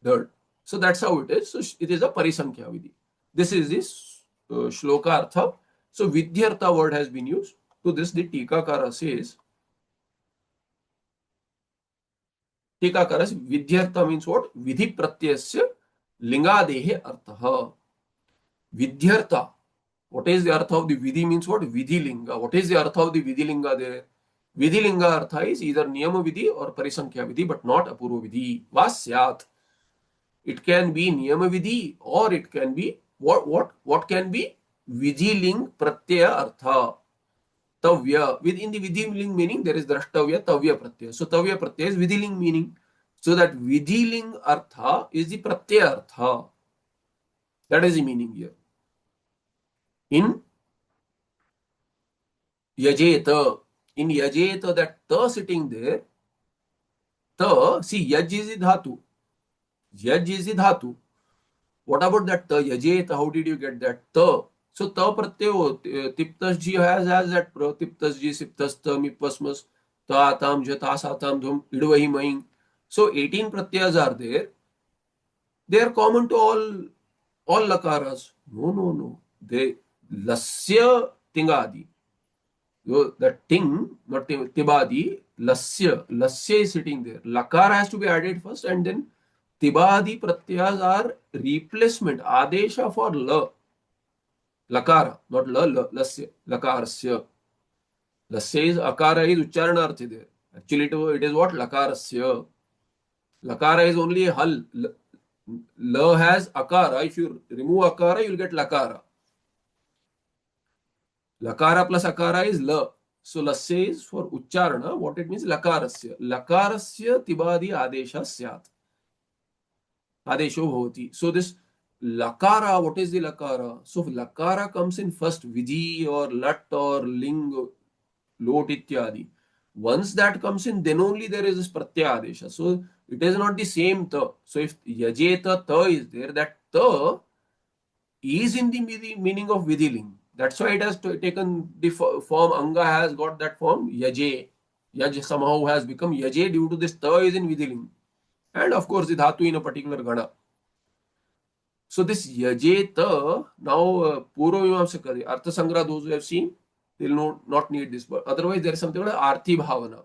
dirt. So that's how it is. So it is a Parisankhya Vidhi. This is this Shloka Artha. So Vidyartha word has been used. To this the Tikakara says, Vidyartha means what? Vidhi Pratyasya Lingadehe Artha. Vidyartha. What is the Artha of the Vidhi means what? Vidhi Linga. What is the Artha of the Vidhi Linga there? Vidhi Linga Artha is either Niyama Vidhi or Parisankhya Vidhi, but not Apurva Vidhi. Vasyat. It can be Niyama Vidhi or it can be what can be Vidhi Ling Pratyaya Artha. Tavya. Within the Vidhiling meaning, there is Drashtavya, Tavya Pratyaya. So Tavya Pratyaya is Vidhiling meaning. So that Vidhiling Artha is the Pratyaya Artha. That is the meaning here. In Yajeta, in Yajeta, that Ta sitting there, Ta, see, Yaj is the Dhatu. Yaj is the Dhatu. What about that ta? Yajeta, how did you get that ta? So ta pratyayo, tiptasji has that tiptasji, siptasta, mipasmas, ta, tam, jata, satam, dhum, idvahi, maing. So 18 pratyas are there. They are common to all lakaras. No, no, no. They lasya tingadi. The ting, not tibadi, lasya is sitting there. Lakara has to be added first, and then tibadi pratyas are replacement, adesha for la. Lakara, not lasya, lakarasya. Lasya is akara is uchcharanarthi there. Actually, it is what? Lakarasya. Lakara is only a hal. La has akara. If you remove akara, you will get lakara. Lakara plus akara is la. So lasya is for uchcharana. What it means? Lakarasya. Lakarasya tibadi adesha syat. Adesho bhavati. So this lakara, what is the lakara? So lakara comes in first, vidhi or lat or ling, lot ityadi. Once that comes in, then only there is this pratyaya adesha. So it is not the same ta. So if yajeta ta is there, that ta is in the meaning of vidhiling. That's why it has taken the form, anga has got that form, yaje. Yaj somehow has become yaje due to this ta is in vidhiling. And of course, the dhatu in a particular gana. So this yajeta, now Purva Mimamsaka, Artha Sangra, those who have seen, they will not need this. But otherwise, there is something called Arthi Bhavana.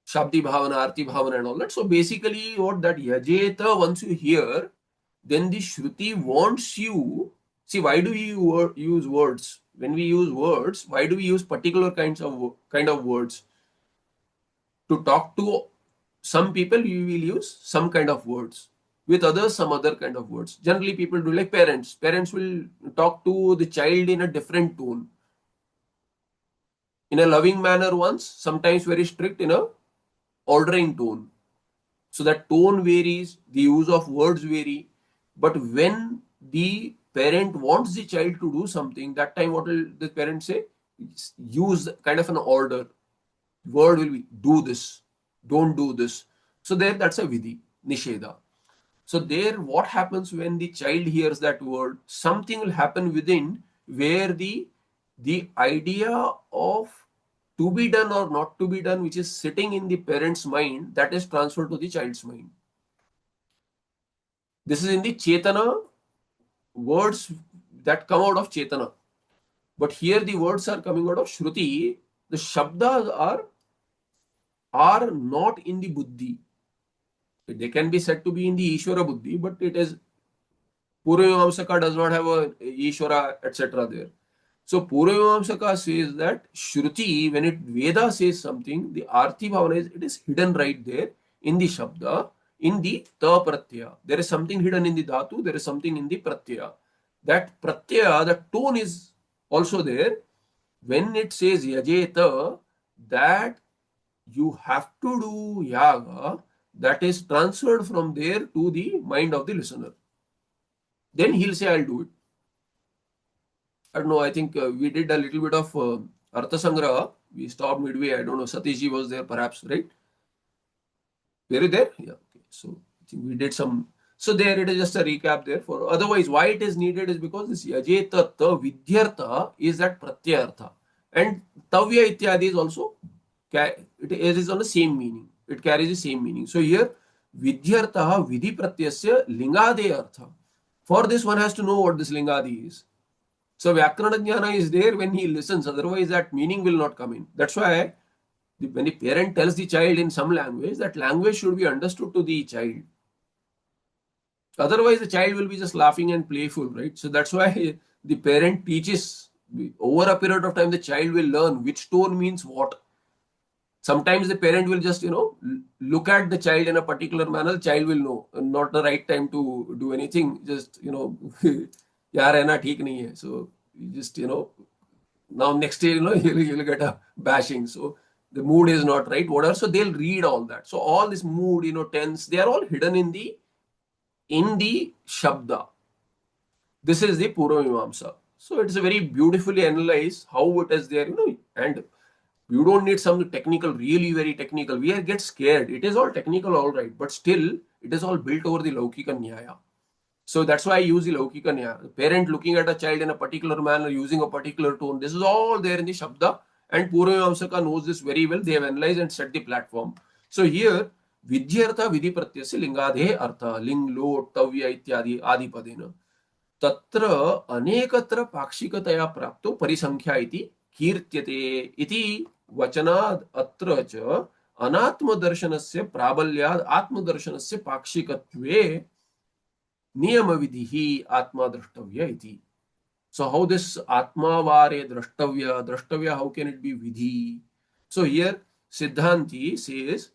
Shabdi Bhavana, Arthi Bhavana and all that. So basically, what that yajeta, once you hear, then the Shruti wants you. See, why do we use words? When we use words, why do we use particular kind of words? To talk to some people, you will use some kind of words. With others, some other kind of words. Generally, people do like parents. Parents will talk to the child in a different tone. In a loving manner once, sometimes very strict in a ordering tone. So that tone varies, the use of words vary. But when the parent wants the child to do something, that time what will the parent say? Use kind of an order. Word will be do this, don't do this. So there, that's a vidhi, nisheda. So there, what happens when the child hears that word? Something will happen within where the idea of to be done or not to be done, which is sitting in the parent's mind, that is transferred to the child's mind. This is in the Chetana, words that come out of Chetana. But here the words are coming out of Shruti. The Shabdas are not in the Buddhi. They can be said to be in the Ishvara Buddhi, but it is Purvamamsaka does not have a Ishvara, etc. there. So Purvamamsaka says that Shruti, when it Veda says something, the Arthi Bhavana is, it is hidden right there in the Shabda, in the Ta Pratyaya. There is something hidden in the Dhatu, there is something in the Pratyaya. That Pratyaya, the tone is also there. When it says Yajeta, that you have to do yaga, that is transferred from there to the mind of the listener. Then he'll say, I'll do it. I don't know, I think we did a little bit of Artha Sangraha. We stopped midway. I don't know, Satishji was there perhaps, right? Were you there? Yeah, okay. So I think we did some. So there it is just a recap there. For otherwise, why it is needed is because this Yajeta Ta Vidyartha is that Pratyartha. And Tavya Ityadi is also, it is on the same meaning. It carries the same meaning. So here, Vidyartha Vidhi Pratyasya Lingade Artha. For this, one has to know what this Lingadi is. So Vyakarana Jnana is there when he listens, otherwise that meaning will not come in. That's why when the parent tells the child in some language, that language should be understood to the child. Otherwise, the child will be just laughing and playful, right? So that's why the parent teaches. Over a period of time, the child will learn which tone means what. Sometimes the parent will just, look at the child in a particular manner, the child will know. Not the right time to do anything. Just, yaar, hai na, theek nahi hai. So, you just, now next day, you'll get a bashing. So the mood is not right, whatever. So they'll read all that. So all this mood, tense, they are all hidden in the Shabda. This is the Purva Mimamsa. So it's a very beautifully analyzed how it is there, and you don't need some technical, really very technical. We get scared. It is all technical, all right, but still, it is all built over the Laukika Nyaya. So that's why I use the Laukika Nyaya. The parent looking at a child in a particular manner, using a particular tone. This is all there in the Shabda, and Purvamamsaka knows this very well. They have analyzed and set the platform. So here, Vidyartha Vidhi Pratyasya Lingadhe Artha, Ling, Lo, Tavya Ityadi Adipadena. तत्र अनेकत्र पाक्षिकतया प्राप्तो परिसंख्या इति कीर्त्यते इति वचनाद् अत्र च अनात्मदर्शनस्य प्राबल्याद् आत्मदर्शनस्य पाक्षिकत्वे नियमविधिः आत्मा द्रष्टव्य इति. So how this atma vare drashtavya, how can it be vidhi? So here Siddhanti says,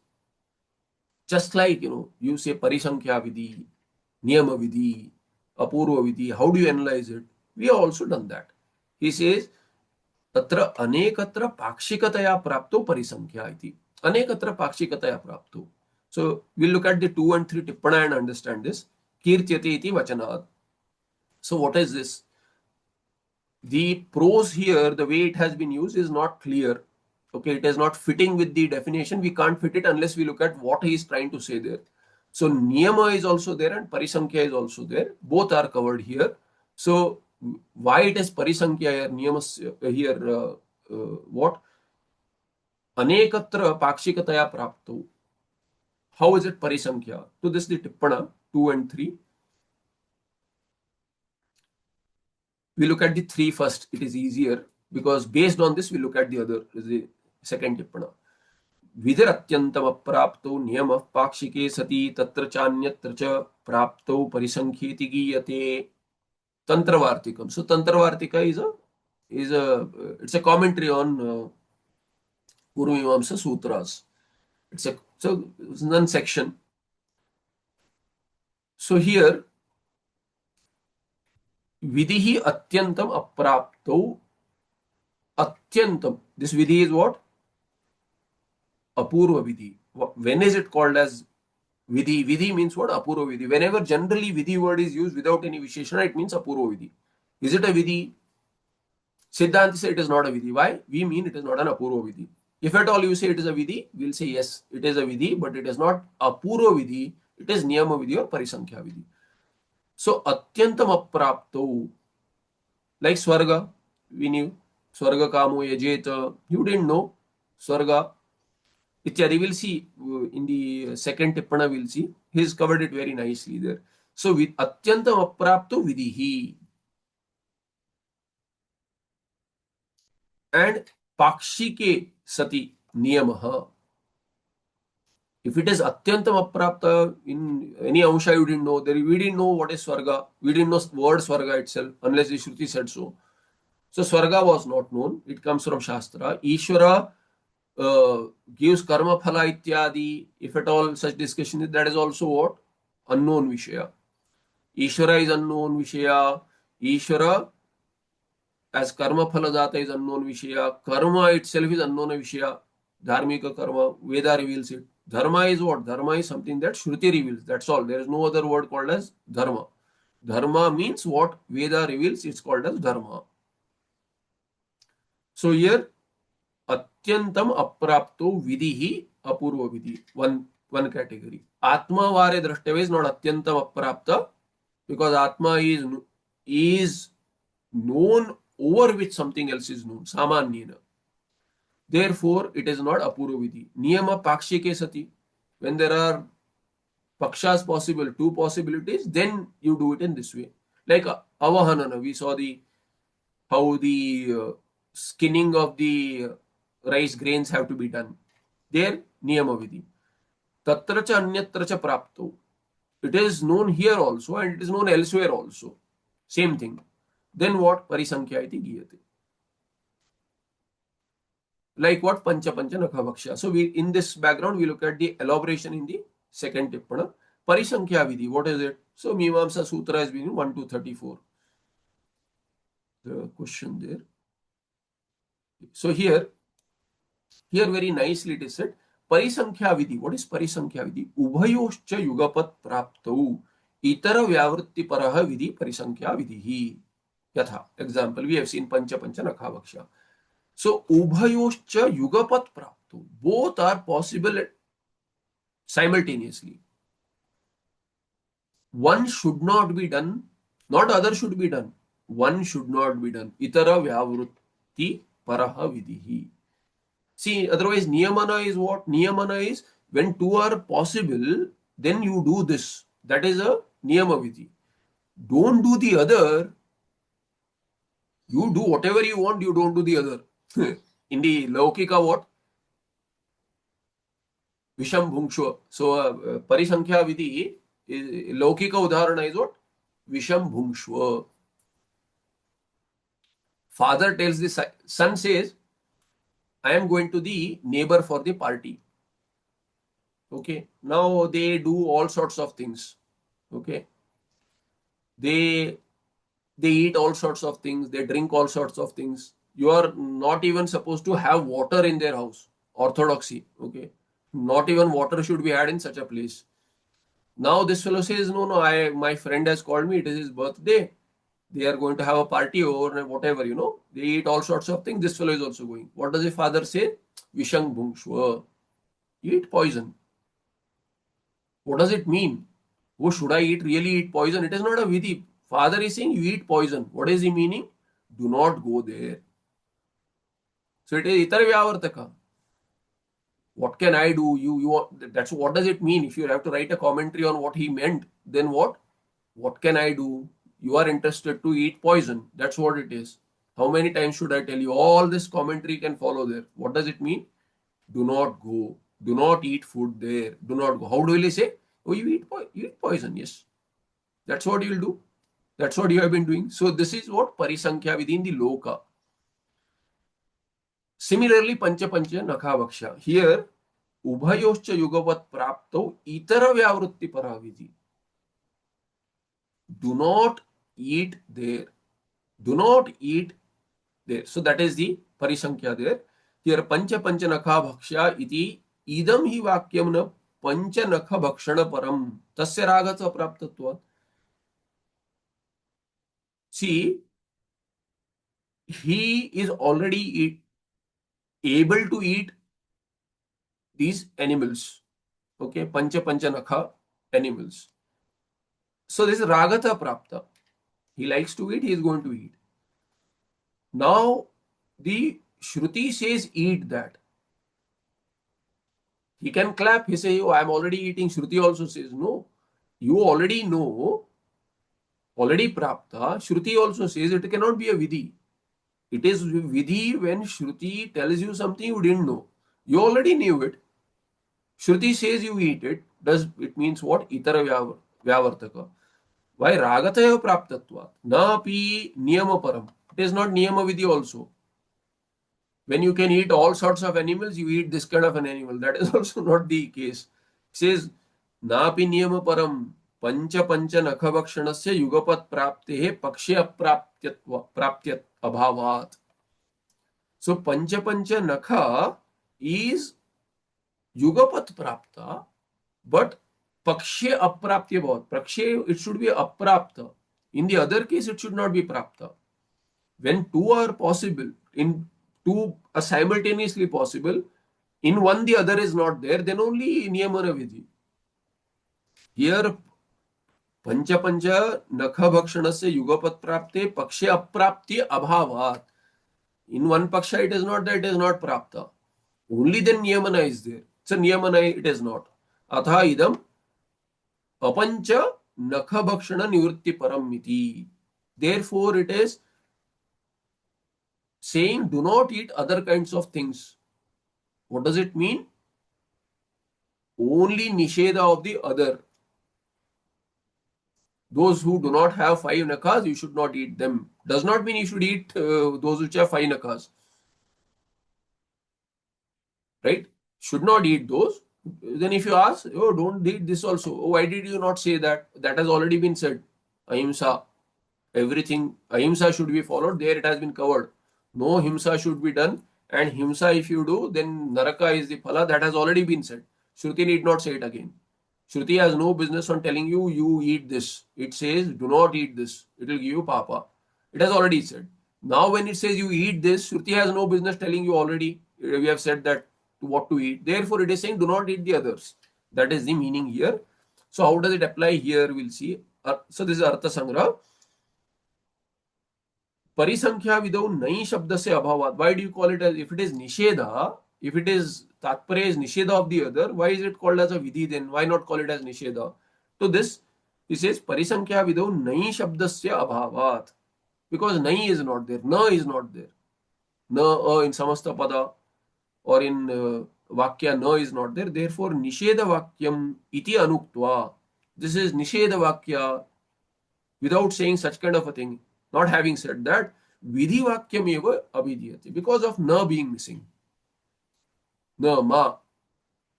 just like you say parisankhya vidhi, niyama vidhi, apurva vidhi, how do you analyze it? We have also done that. He says tatra anekatra pakshikataya prapto parisankhya iti. Anekatra pakshikataya prapto. So we'll look at the 2 and 3 tippana and understand this. Kirtyate iti vachanad. So what is this? The prose here, the way it has been used, is not clear. Okay, it is not fitting with the definition. We can't fit it unless we look at what he is trying to say there. So niyama is also there and parisankhya is also there. Both are covered here. So why it is parisankhya here, niyama here, what? Anekatra pakshikataya prapto. How is it parisankhya? So this is the tippana 2 and 3. We look at the 3 first. It is easier because based on this we look at the other, the second tippana. विधिरत्यन्तम अप्राप्तो नियमः पाक्षिके सति तत्र चान्यत्र च प्राप्तो परिसंख्येति गीयते. Tantravartikam. So Tantravartika it's a commentary on Purvamimamsa Sutras. It's one section. So here Vidhi Atyantam Aprapto. Atyantam. This Vidhi is what? Apurva Vidhi. When is it called as Vidhi? Vidhi means what? Apurva Vidhi. Whenever generally Vidhi word is used without any Visheshana, it means Apurva Vidhi. Is it a Vidhi? Siddhanti says it is not a Vidhi. Why? We mean it is not an Apurva Vidhi. If at all you say it is a Vidhi, we'll say yes, it is a Vidhi, but it is not Apurva Vidhi. It is Niyama Vidhi or Parisankhya Vidhi. So Atyantam Aprapto, like Swarga, we knew. Swarga Kamo Yajeta, you didn't know. Swarga. Ityadi, we'll see in the second tippana, we'll see. He's covered it very nicely there. So with Atyantam Aprapto Vidhi. And Pakshike Sati Niyamaha. If it is Atyantam Aprapta, in any Amsha you didn't know, we didn't know what is Swarga. We didn't know word Swarga itself, unless the Shruti said so. So Swarga was not known. It comes from Shastra. Ishvara gives karma phala ityadi. If at all such discussion is, that is also what? Unknown Vishaya. Ishvara is unknown Vishaya. Ishvara as karma phala data is unknown Vishaya. Karma itself is unknown Vishaya. Dharmika karma, Veda reveals it. Dharma is what? Dharma is something that Shruti reveals. That's all. There is no other word called as Dharma. Dharma means what Veda reveals. It's called as Dharma. So here, Atyantam Aprapto Vidhi Apurva Vidhi. One category. Atma Vare Drashtava is not Atyantam Aprapta because Atma is known over which something else is known. Samanyena. Therefore, it is not Apurva Vidhi. Niyama Pakshike Sati. When there are Pakshas possible, 2 possibilities, then you do it in this way. Like Avahanana, we saw how the skinning of the rice grains have to be done. There, Niyama Vidhi. Tatra cha anyatra cha prapto. It is known here also and it is known elsewhere also. Same thing. Then what? Parisankhya iti giyate. Like what? Pancha Pancha Nakha. So in this background, we look at the elaboration in the second tippana. Parisankhya Vidhi, what is it? So Mimamsa Sutra has been 1 to 34. The question there. So here very nicely it is said, Parisankhya Vidhi. What is Parisankhya Vidhi? Ubhayoscha yugapat praptau itara vyavritti paraha vidhi Parisankhya Vidhi. Yatha. Example, we have seen Pancha Pancha Nakha. So Ubhayoscha yugapat praptau. Both are possible simultaneously. One should not be done, not other should be done. One should not be done. Itara vyavritti paraha vidhi. See, otherwise, niyamana is what? Niyamana is when two are possible, then you do this. That is a niyama vidhi. Don't do the other. You do whatever you want, you don't do the other. In the Laukika, what? Visham bhungshva. So, Parisankhya vidhi, Laukika udharana is what? Visham bhungshva. Father tells the son says, I am going to the neighbor for the party. Okay. Now they do all sorts of things. Okay. They eat all sorts of things. They drink all sorts of things. You are not even supposed to have water in their house. Orthodoxy. Okay. Not even water should be had in such a place. Now this fellow says, no, my friend has called me. It is his birthday. They are going to have a party or whatever, They eat all sorts of things. This fellow is also going. What does the father say? Vishang bhungshva. You eat poison. What does it mean? Oh, should I really eat poison? It is not a vidhi. Father is saying you eat poison. What is he meaning? Do not go there. So it is itar vyavartaka. What can I do? That's what does it mean? If you have to write a commentary on what he meant, then what? What can I do? You are interested to eat poison. That's what it is. How many times should I tell you? All this commentary can follow there. What does it mean? Do not go. Do not eat food there. Do not go. How do you say? Oh, you eat poison. Yes. That's what you will do. That's what you have been doing. So this is what Parisankhya within the Loka. Similarly, Pancha Pancha Nakha Bhaksha. Here, Ubhayoscha Yugavat Prapto Itara Vyavrutti Paravidhi. Do not eat there. Do not eat there. So that is the Parisankhya there. Here, Pancha Pancha Nakha Bhaksha iti idam hi vakyam na Pancha Nakha Bhakshana Param Tasya Ragatha Praptatva. See, he is already able to eat these animals. Okay, Pancha Pancha Nakha animals. So this is Ragatha Prapta. He likes to eat, he is going to eat. Now, the Shruti says eat that. He can clap, he says, oh, I am already eating. Shruti also says, no, you already know, already Prapta. Shruti also says it cannot be a Vidhi. It is Vidhi when Shruti tells you something you didn't know. You already knew it. Shruti says you eat it. Does it means what? Itara Vyavartaka. Why Ragataya Praptatva? Na pi Niyama Param. It is not Niyama Vidhi also. When you can eat all sorts of animals, you eat this kind of an animal. That is also not the case. It says, Na pi Niyama Param. Pancha Pancha Nakhabhakshanasya Yugapat Praptehe Pakshe Praptyat Abhavat. So Pancha Pancha Nakha is Yugapat Prapta, but Pakshe Apraptya Bhavat. Pakshe, it should be Aprapta. In the other case, it should not be Prapta. When two are possible, in two are simultaneously possible, in one the other is not there, then only Niyamana Vidhi. Here, Pancha Pancha Nakha Bhakshanasya Yugapat Prapte Pakshe Aprapti Abhavat. In one Paksha it is not that, it is not Prapta. Only then Niyamana is there. So Niyamana it is not. Atha idam Apancha Nakha Bhakshana Nivritti Paramiti. Therefore it is saying do not eat other kinds of things. What does it mean? Only Nisheda of the other. Those who do not have 5 nakhas, you should not eat them. Does not mean you should eat those which have 5 nakhas. Right? Should not eat those. Then if you ask, oh, don't eat this also. Oh, why did you not say that? That has already been said. Ahimsa. Everything, ahimsa should be followed. There it has been covered. No himsa should be done. and himsa if you do, then naraka is the phala. That has already been said. Shruti need not say it again. Shruti has no business on telling you, you eat this. It says, do not eat this. It will give you papa. It has already said. Now, when it says you eat this, Shruti has no business telling you already. We have said that what to eat. Therefore, it is saying, do not eat the others. That is the meaning here. So, how does it apply here? We'll see. So, this is Artha Sangra. परिसंख्या विदौ नई शब्द से अभावात. Why do you call it as, if it is nisheda, if it is tatparya is nisheda of the other, why is it called as a vidhi then? Why not call it as nisheda? So this, he says परिसंख्या विदौ नई शब्द से अभावात, because नई is not there, na is not there, na in samasta pada or in vakya na is not there, therefore nisheda vakyam iti anuktva. This is nisheda vakya without saying such kind of a thing. Not having said that, vidhi vakyam eva abhidhyate, because of na being missing. Na ma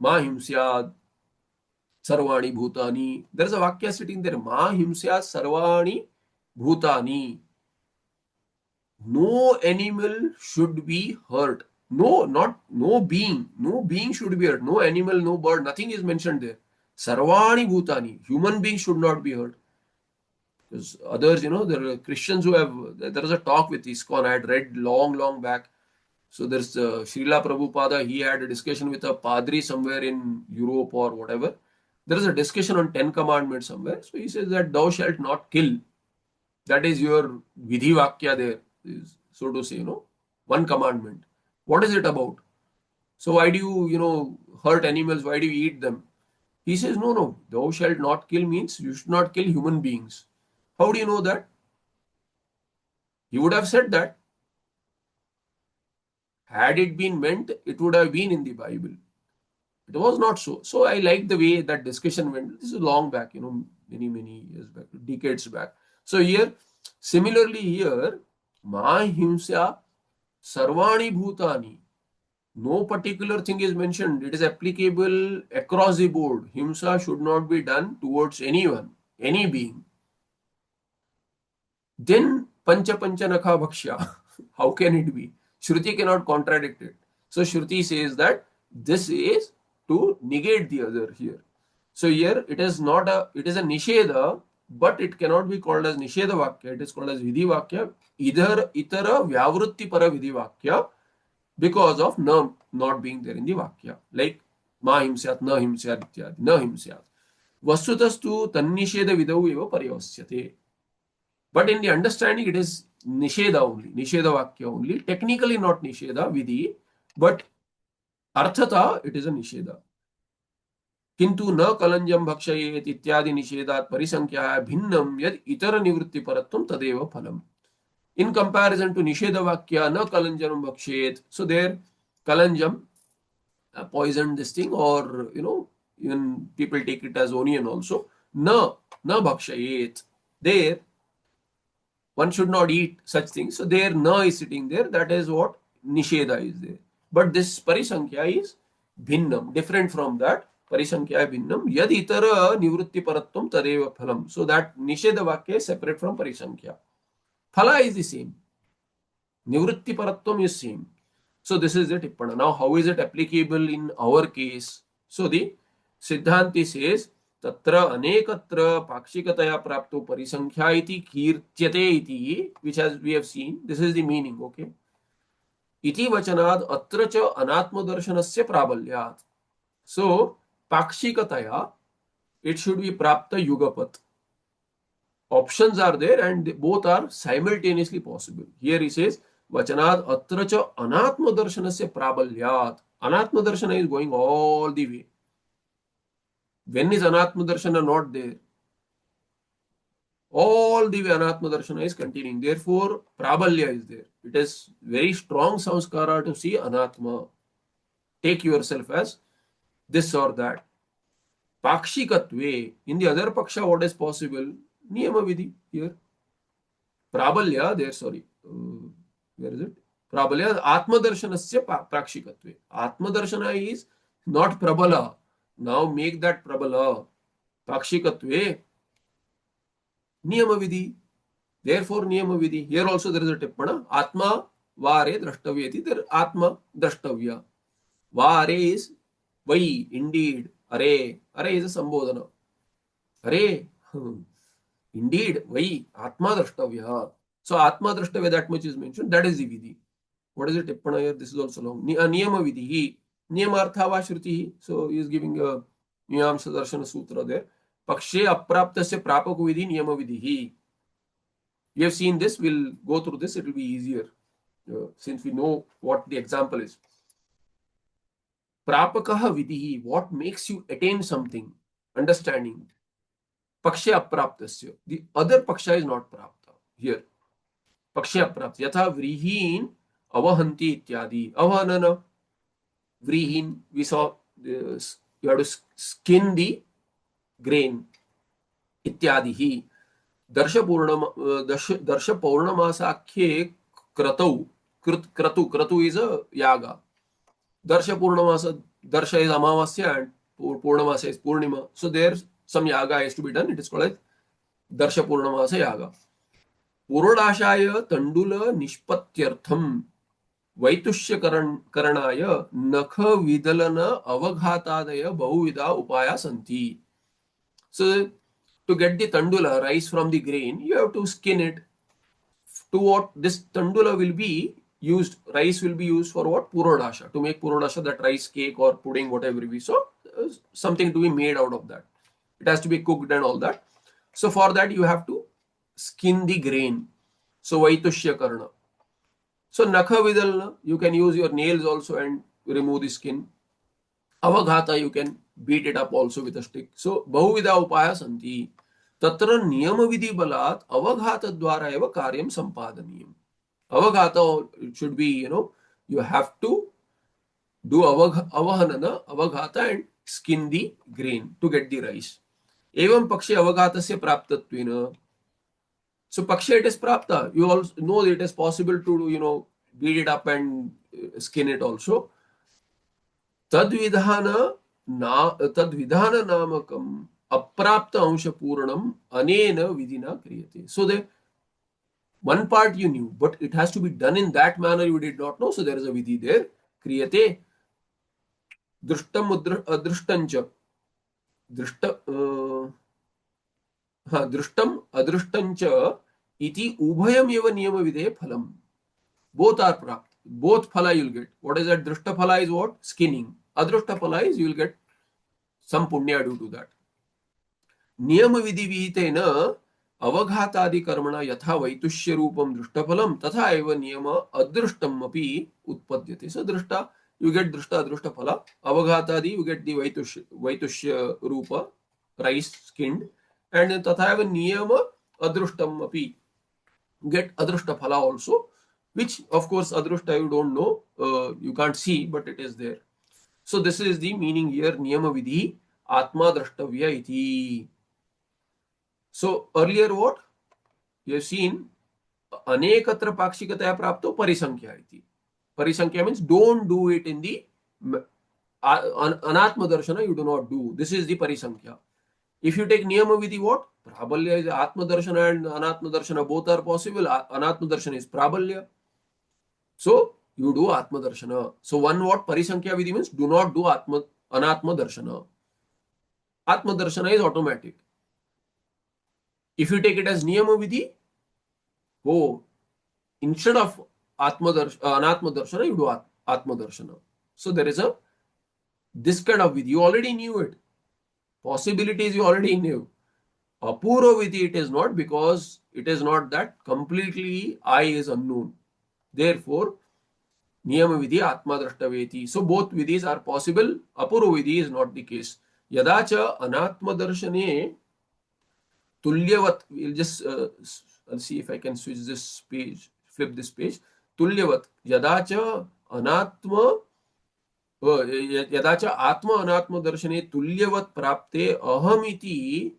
himsyad sarvani bhutani. There is a vakya sitting there. Ma himsyad sarvani bhutani. No animal should be hurt. No, not no being. No being should be hurt. No animal, no bird, nothing is mentioned there. Sarvani bhutani. Human beings should not be hurt. Because others, there are Christians who have, there is a talk with ISKCON I had read long back. So there's Srila Prabhupada, he had a discussion with a padri somewhere in Europe or whatever. There is a discussion on 10 commandments somewhere. So he says that thou shalt not kill. That is your vidhi vakya there, is, so to say, one commandment. What is it about? So why do you, hurt animals? Why do you eat them? He says, no, thou shalt not kill means you should not kill human beings. How do you know that? He would have said that. Had it been meant, it would have been in the Bible. It was not so. So I like the way that discussion went. This is long back, many years back, decades back. So here, similarly here, ma himsya sarvani bhutani. No particular thing is mentioned. It is applicable across the board. Himsa should not be done towards anyone, any being. Then pancha nakha bhakshya. How can it be? Shruti cannot contradict it. So Shruti says that this is to negate the other here. So here it is not it is a nisheda, but it cannot be called as nisheda vakya. It is called as vidhi vakya. Either itara vyavrutti para vidhi vakya, because of not being there in the vakya. Like ma himsyat, na himsyat ityadi, na himsyat. Vastutastu tannisheda vidau eva paryasyate. But in the understanding, it is nisheda only, nisheda vakya only. Technically not nisheda, vidhi, but arthata, it is a nisheda. किंतु न कलंजम भक्षयेत इत्यादि निषेधात् परिसंख्या भिन्नम यद इतर निवृत्ति परत्वम तदेव फलम. In comparison to nisheda vakya, न कलंजम भक्षयेत, so there kalanjam, poison this thing, or even people take it as onion also. Na bhakshayet, there one should not eat such things. So there na is sitting there. That is what nisheda is there. But this parisankhya is bhinnam, different from that. Parisankhya bhinnam. Yad itara nivrutti paratvam tadeva phalam. So that nisheda vakya is separate from parisankhya. Phala is the same. Nivrutti paratvam is same. So this is the tippana. Now how is it applicable in our case? So the Siddhanti says, तत्र अनेकत्र पाक्षिकतया प्राप्तो परिसंख्या इति कीर्त्यते इति, which as we have seen, this is the meaning, okay? इति वचनाद अत्र च अनात्मदर्शनस्य प्राबल्यात्. So पाक्षिकतया, it should be prapta yugapat. Options are there and both are simultaneously possible. Here he says, vachanad atra cha anatma darshanasya prabalyat. Anatma darshana is going all the way. When is anatma darshana not there? All the way anatma darshana is continuing. Therefore, prabalya is there. It is very strong samskara to see anatma. Take yourself as this or that. Pakshikatve. In the other paksha, what is possible? Niyama vidhi here. Prabalya, there, sorry. Where is it? Prabalya, Atma Darshanasya Prakshikatve. Atma Darshana is not Prabala. Now make that Prabala. Pakshikatve. Niyama vidhi. Therefore, Niyama vidhi. Here also there is a tippana. Atma Vare drashtavyeti, there Atma drashtavya. Vare is Vai, indeed. Are is a Sambodhana. Are, indeed, Vai, Atma drashtavya. So Atma drashtavya, that much is mentioned. That is the Vidhi. What is it? Tippana here? This is also long. Niyama Vidhi. Niyama Arthava Shruti. So he is giving a Niyam Sadarshana Sutra there. Pakshe Apraptasya Prapak Vidhi Niyama Vidhi. We have seen this. We'll go through this. It will be easier since we know what the example is. Prapakaha Vidhi. What makes you attain something? Understanding. Pakshe Apraptasya. The other Paksha is not Prapta. Here. Pakshe Aprapta. Yatha Vrihin Avahanti Ityadi. Avahanana. Vrihin. We saw you have to skin the grain. Ityadihi. दर्श पौर्णमासाख्ये क्रतौ क्रतु is a yaga. Darsha Purnamasa, Darsha is Amavasya and Purnamasa is Purnima. So there some yaga has to be done. It is called as Darsha Purnamasa yaga. Purodashaya Tandula Nishpatyartham Vaitushya Karanaya Nakha Vidalana Avaghatadaya Bahuvida Upaya Santi. So to get the tandula, rice from the grain, you have to skin it. To what this tandula will be used, rice will be used for what? Purodasha. To make purodasha, that rice cake or pudding, whatever we saw, something to be made out of that. It has to be cooked and all that. So for that, you have to skin the grain. So Vaitushya Karna. So Nakha Vidalna, you can use your nails also and remove the skin. Avaghata, you can beat it up also with a stick. So Bahuvida Upaya Santi. Tatra Niyama Vidhi Balat Avaghata Dwara Eva Karyam Sampadaniyam. Avaghata should be, you have to do avahanana, avaghata and skin the grain to get the rice. Evam Pakshe Avaghatasya Praptatvina. So Pakshe it is Prapta. You also know that it is possible to, beat it up and skin it also. Tadvidhana namakam aprapta ansha puranam anena vidina kriyate. So the one part you knew, but it has to be done in that manner you did not know. So there is a vidhi there. Kriyate drishtam adrishtancha. Drishtam adrishtancha iti ubhayam eva niyama vidhe phalam. Both are prapt. Both phala you'll get. What is that? Drishta phala is what? Skinning. Adrishta phala is you will get some punya due to that. Niyama vidhi vihitena avaghatadi karmana yatha vaitushya rupam drishtaphalam tatha eva niyama adrishtam api utpadyate. So drishta, you get drishta adrishta phala. Avaghatadi, you get the vaitushya rupa, rice skinned. And then tatha eva niyama adrishtam api. Get adrishta phala also, which of course adrishta you don't know, you can't see, but it is there. So this is the meaning here, niyama vidhi atma drashtavya iti. So earlier what? You have seen anekatra pakshikataya prapto parisankhya iti. Parisankhya means don't do it in the anatma darshana, you do not do. This is the parisankhya. If you take niyama vidhi what? Prabalya is atma darshana and anatma darshana, both are possible. Anatma darshana is prabalya. So you do atma darshana. So one what? Parisankhya vidhi means do not do anatma darshana. Atma darshana is automatic. If you take it as niyama vidhi, instead of anatma darshana, you do atma darshana. So there is this kind of vidhi. You already knew it. Possibilities you already knew. Apurva vidhi it is not, because it is not that completely I is unknown. Therefore, niyama vidhi atma drashtaveti. So both vidhis are possible. Apurva vidhi is not the case. Yadacha anatma darshane tulyavat. We'll just see if I can switch this page, flip this page. Tulyavat. Yadacha anatma yadacha atma anatma darshane tulyavat prapte ahamiti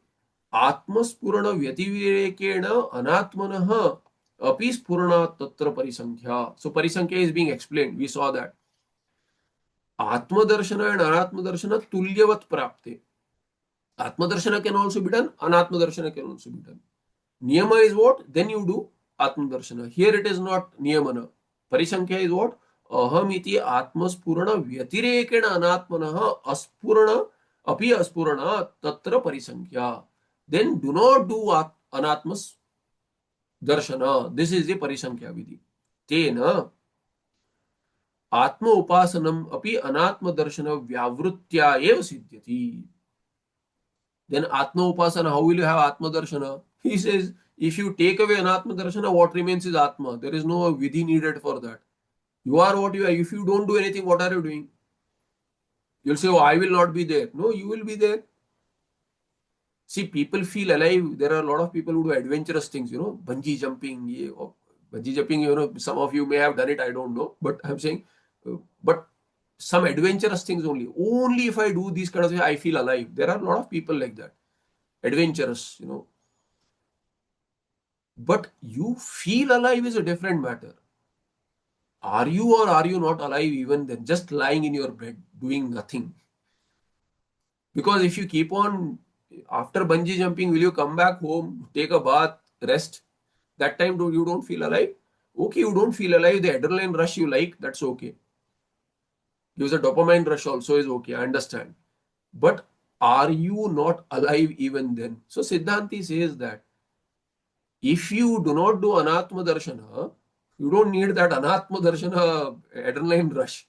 atmaspurana vyativirekena anatmanah api spurana tatra parisankhya. So parisankhya is being explained. We saw that. Atma darshana and anatma darshana tulyavat prapte. Atma darshana can also be done, anatma darshana can also be done. Niyama is what? Then you do atma darshana. Here it is not niyamana. Parisankhya is what? Aham iti atmaspurana vyatirekena anatmanah aspurana api aspurana tatra parisankhya. Then do not do anatmas darshana. This is the parisankhya vidhi. Tena आत्म उपासनम अपि अनात्म दर्शन व्यावृत्या एव सिद्ध्यति. Then atma upasana, how will you have atma darshana? He says, if you take away anatma darshana, what remains is atma. There is no vidhi needed for that. You are what you are. If you don't do anything, what are you doing? You'll say, oh, I will not be there. No, you will be there. See, people feel alive. There are a lot of people who do adventurous things, bungee jumping. Bungee jumping, some of you may have done it, I don't know. But I'm saying, but some adventurous things only. Only if I do these kind of things, I feel alive. There are a lot of people like that. Adventurous. But you feel alive is a different matter. Are you or are you not alive even then? Just lying in your bed, doing nothing. Because if you keep on, after bungee jumping, will you come back home, take a bath, rest? That time you don't feel alive? Okay, you don't feel alive. The adrenaline rush you like, that's okay. Gives a dopamine rush also is okay, I understand. But are you not alive even then? So Siddhanti says that if you do not do anatma darshana, you don't need that anatma darshana adrenaline rush.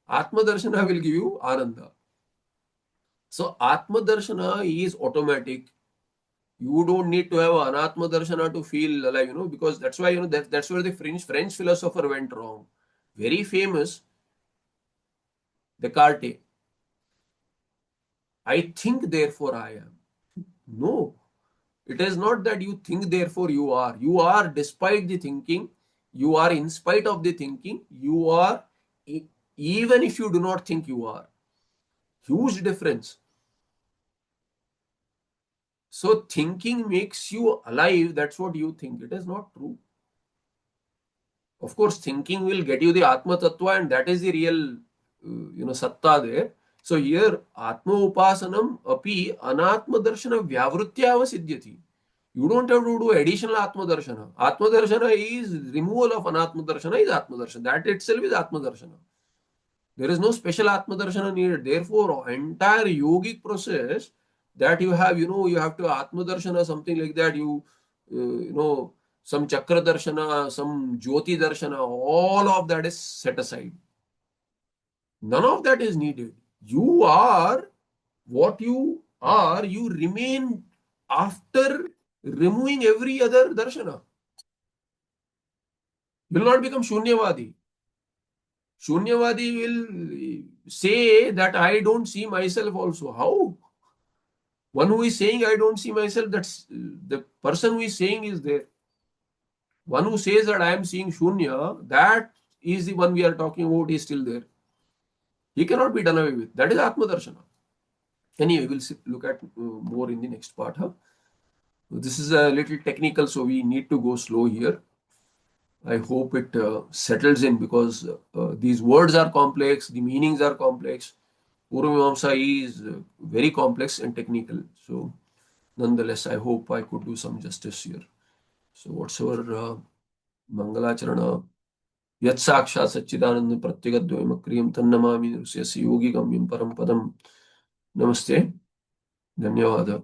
Atma darshana will give you ananda. So atma darshana is automatic. You don't need to have anatma darshana to feel alive, because that's why, that's where the French philosopher went wrong. Very famous, Descartes. I think, therefore I am. No, it is not that you think, therefore you are. You are despite the thinking. You are in spite of the thinking. You are even if you do not think you are. Huge difference. So thinking makes you alive. That's what you think. It is not true. Of course, thinking will get you the Atma Tattva, and that is the real, Satta there. So here, Atma Upasanam api Anatma Darshana Vyavrutyava Siddhyati. You don't have to do additional Atma Darshana. Atma Darshana is removal of Anatma Darshana is Atma Darshana. That itself is Atma Darshana. There is no special Atma Darshana needed. Therefore, entire yogic process that you have, you have to Atma Darshana, something like that, some Chakra Darshana, some Jyoti Darshana, all of that is set aside. None of that is needed. You are what you are, you remain after removing every other darshana. You will not become Shunyavadi. Shunyavadi will say that I don't see myself also. How? One who is saying I don't see myself, that's the person who is saying is there. One who says that I am seeing Shunya, that is the one we are talking about, is still there. He cannot be done away with. That is Atma Darshana. Anyway, we'll look at more in the next part. This is a little technical, so we need to go slow here. I hope it settles in, because these words are complex, the meanings are complex. Purvamamsa is very complex and technical. So, nonetheless, I hope I could do some justice here. So, whatsoever Mangalacharana Yat Sakshat Satchidananda Pratyagadvayam Akriyam Tannamami Rusyasya Yogi Gamyam Param Padam. Namaste. Dhanyavada.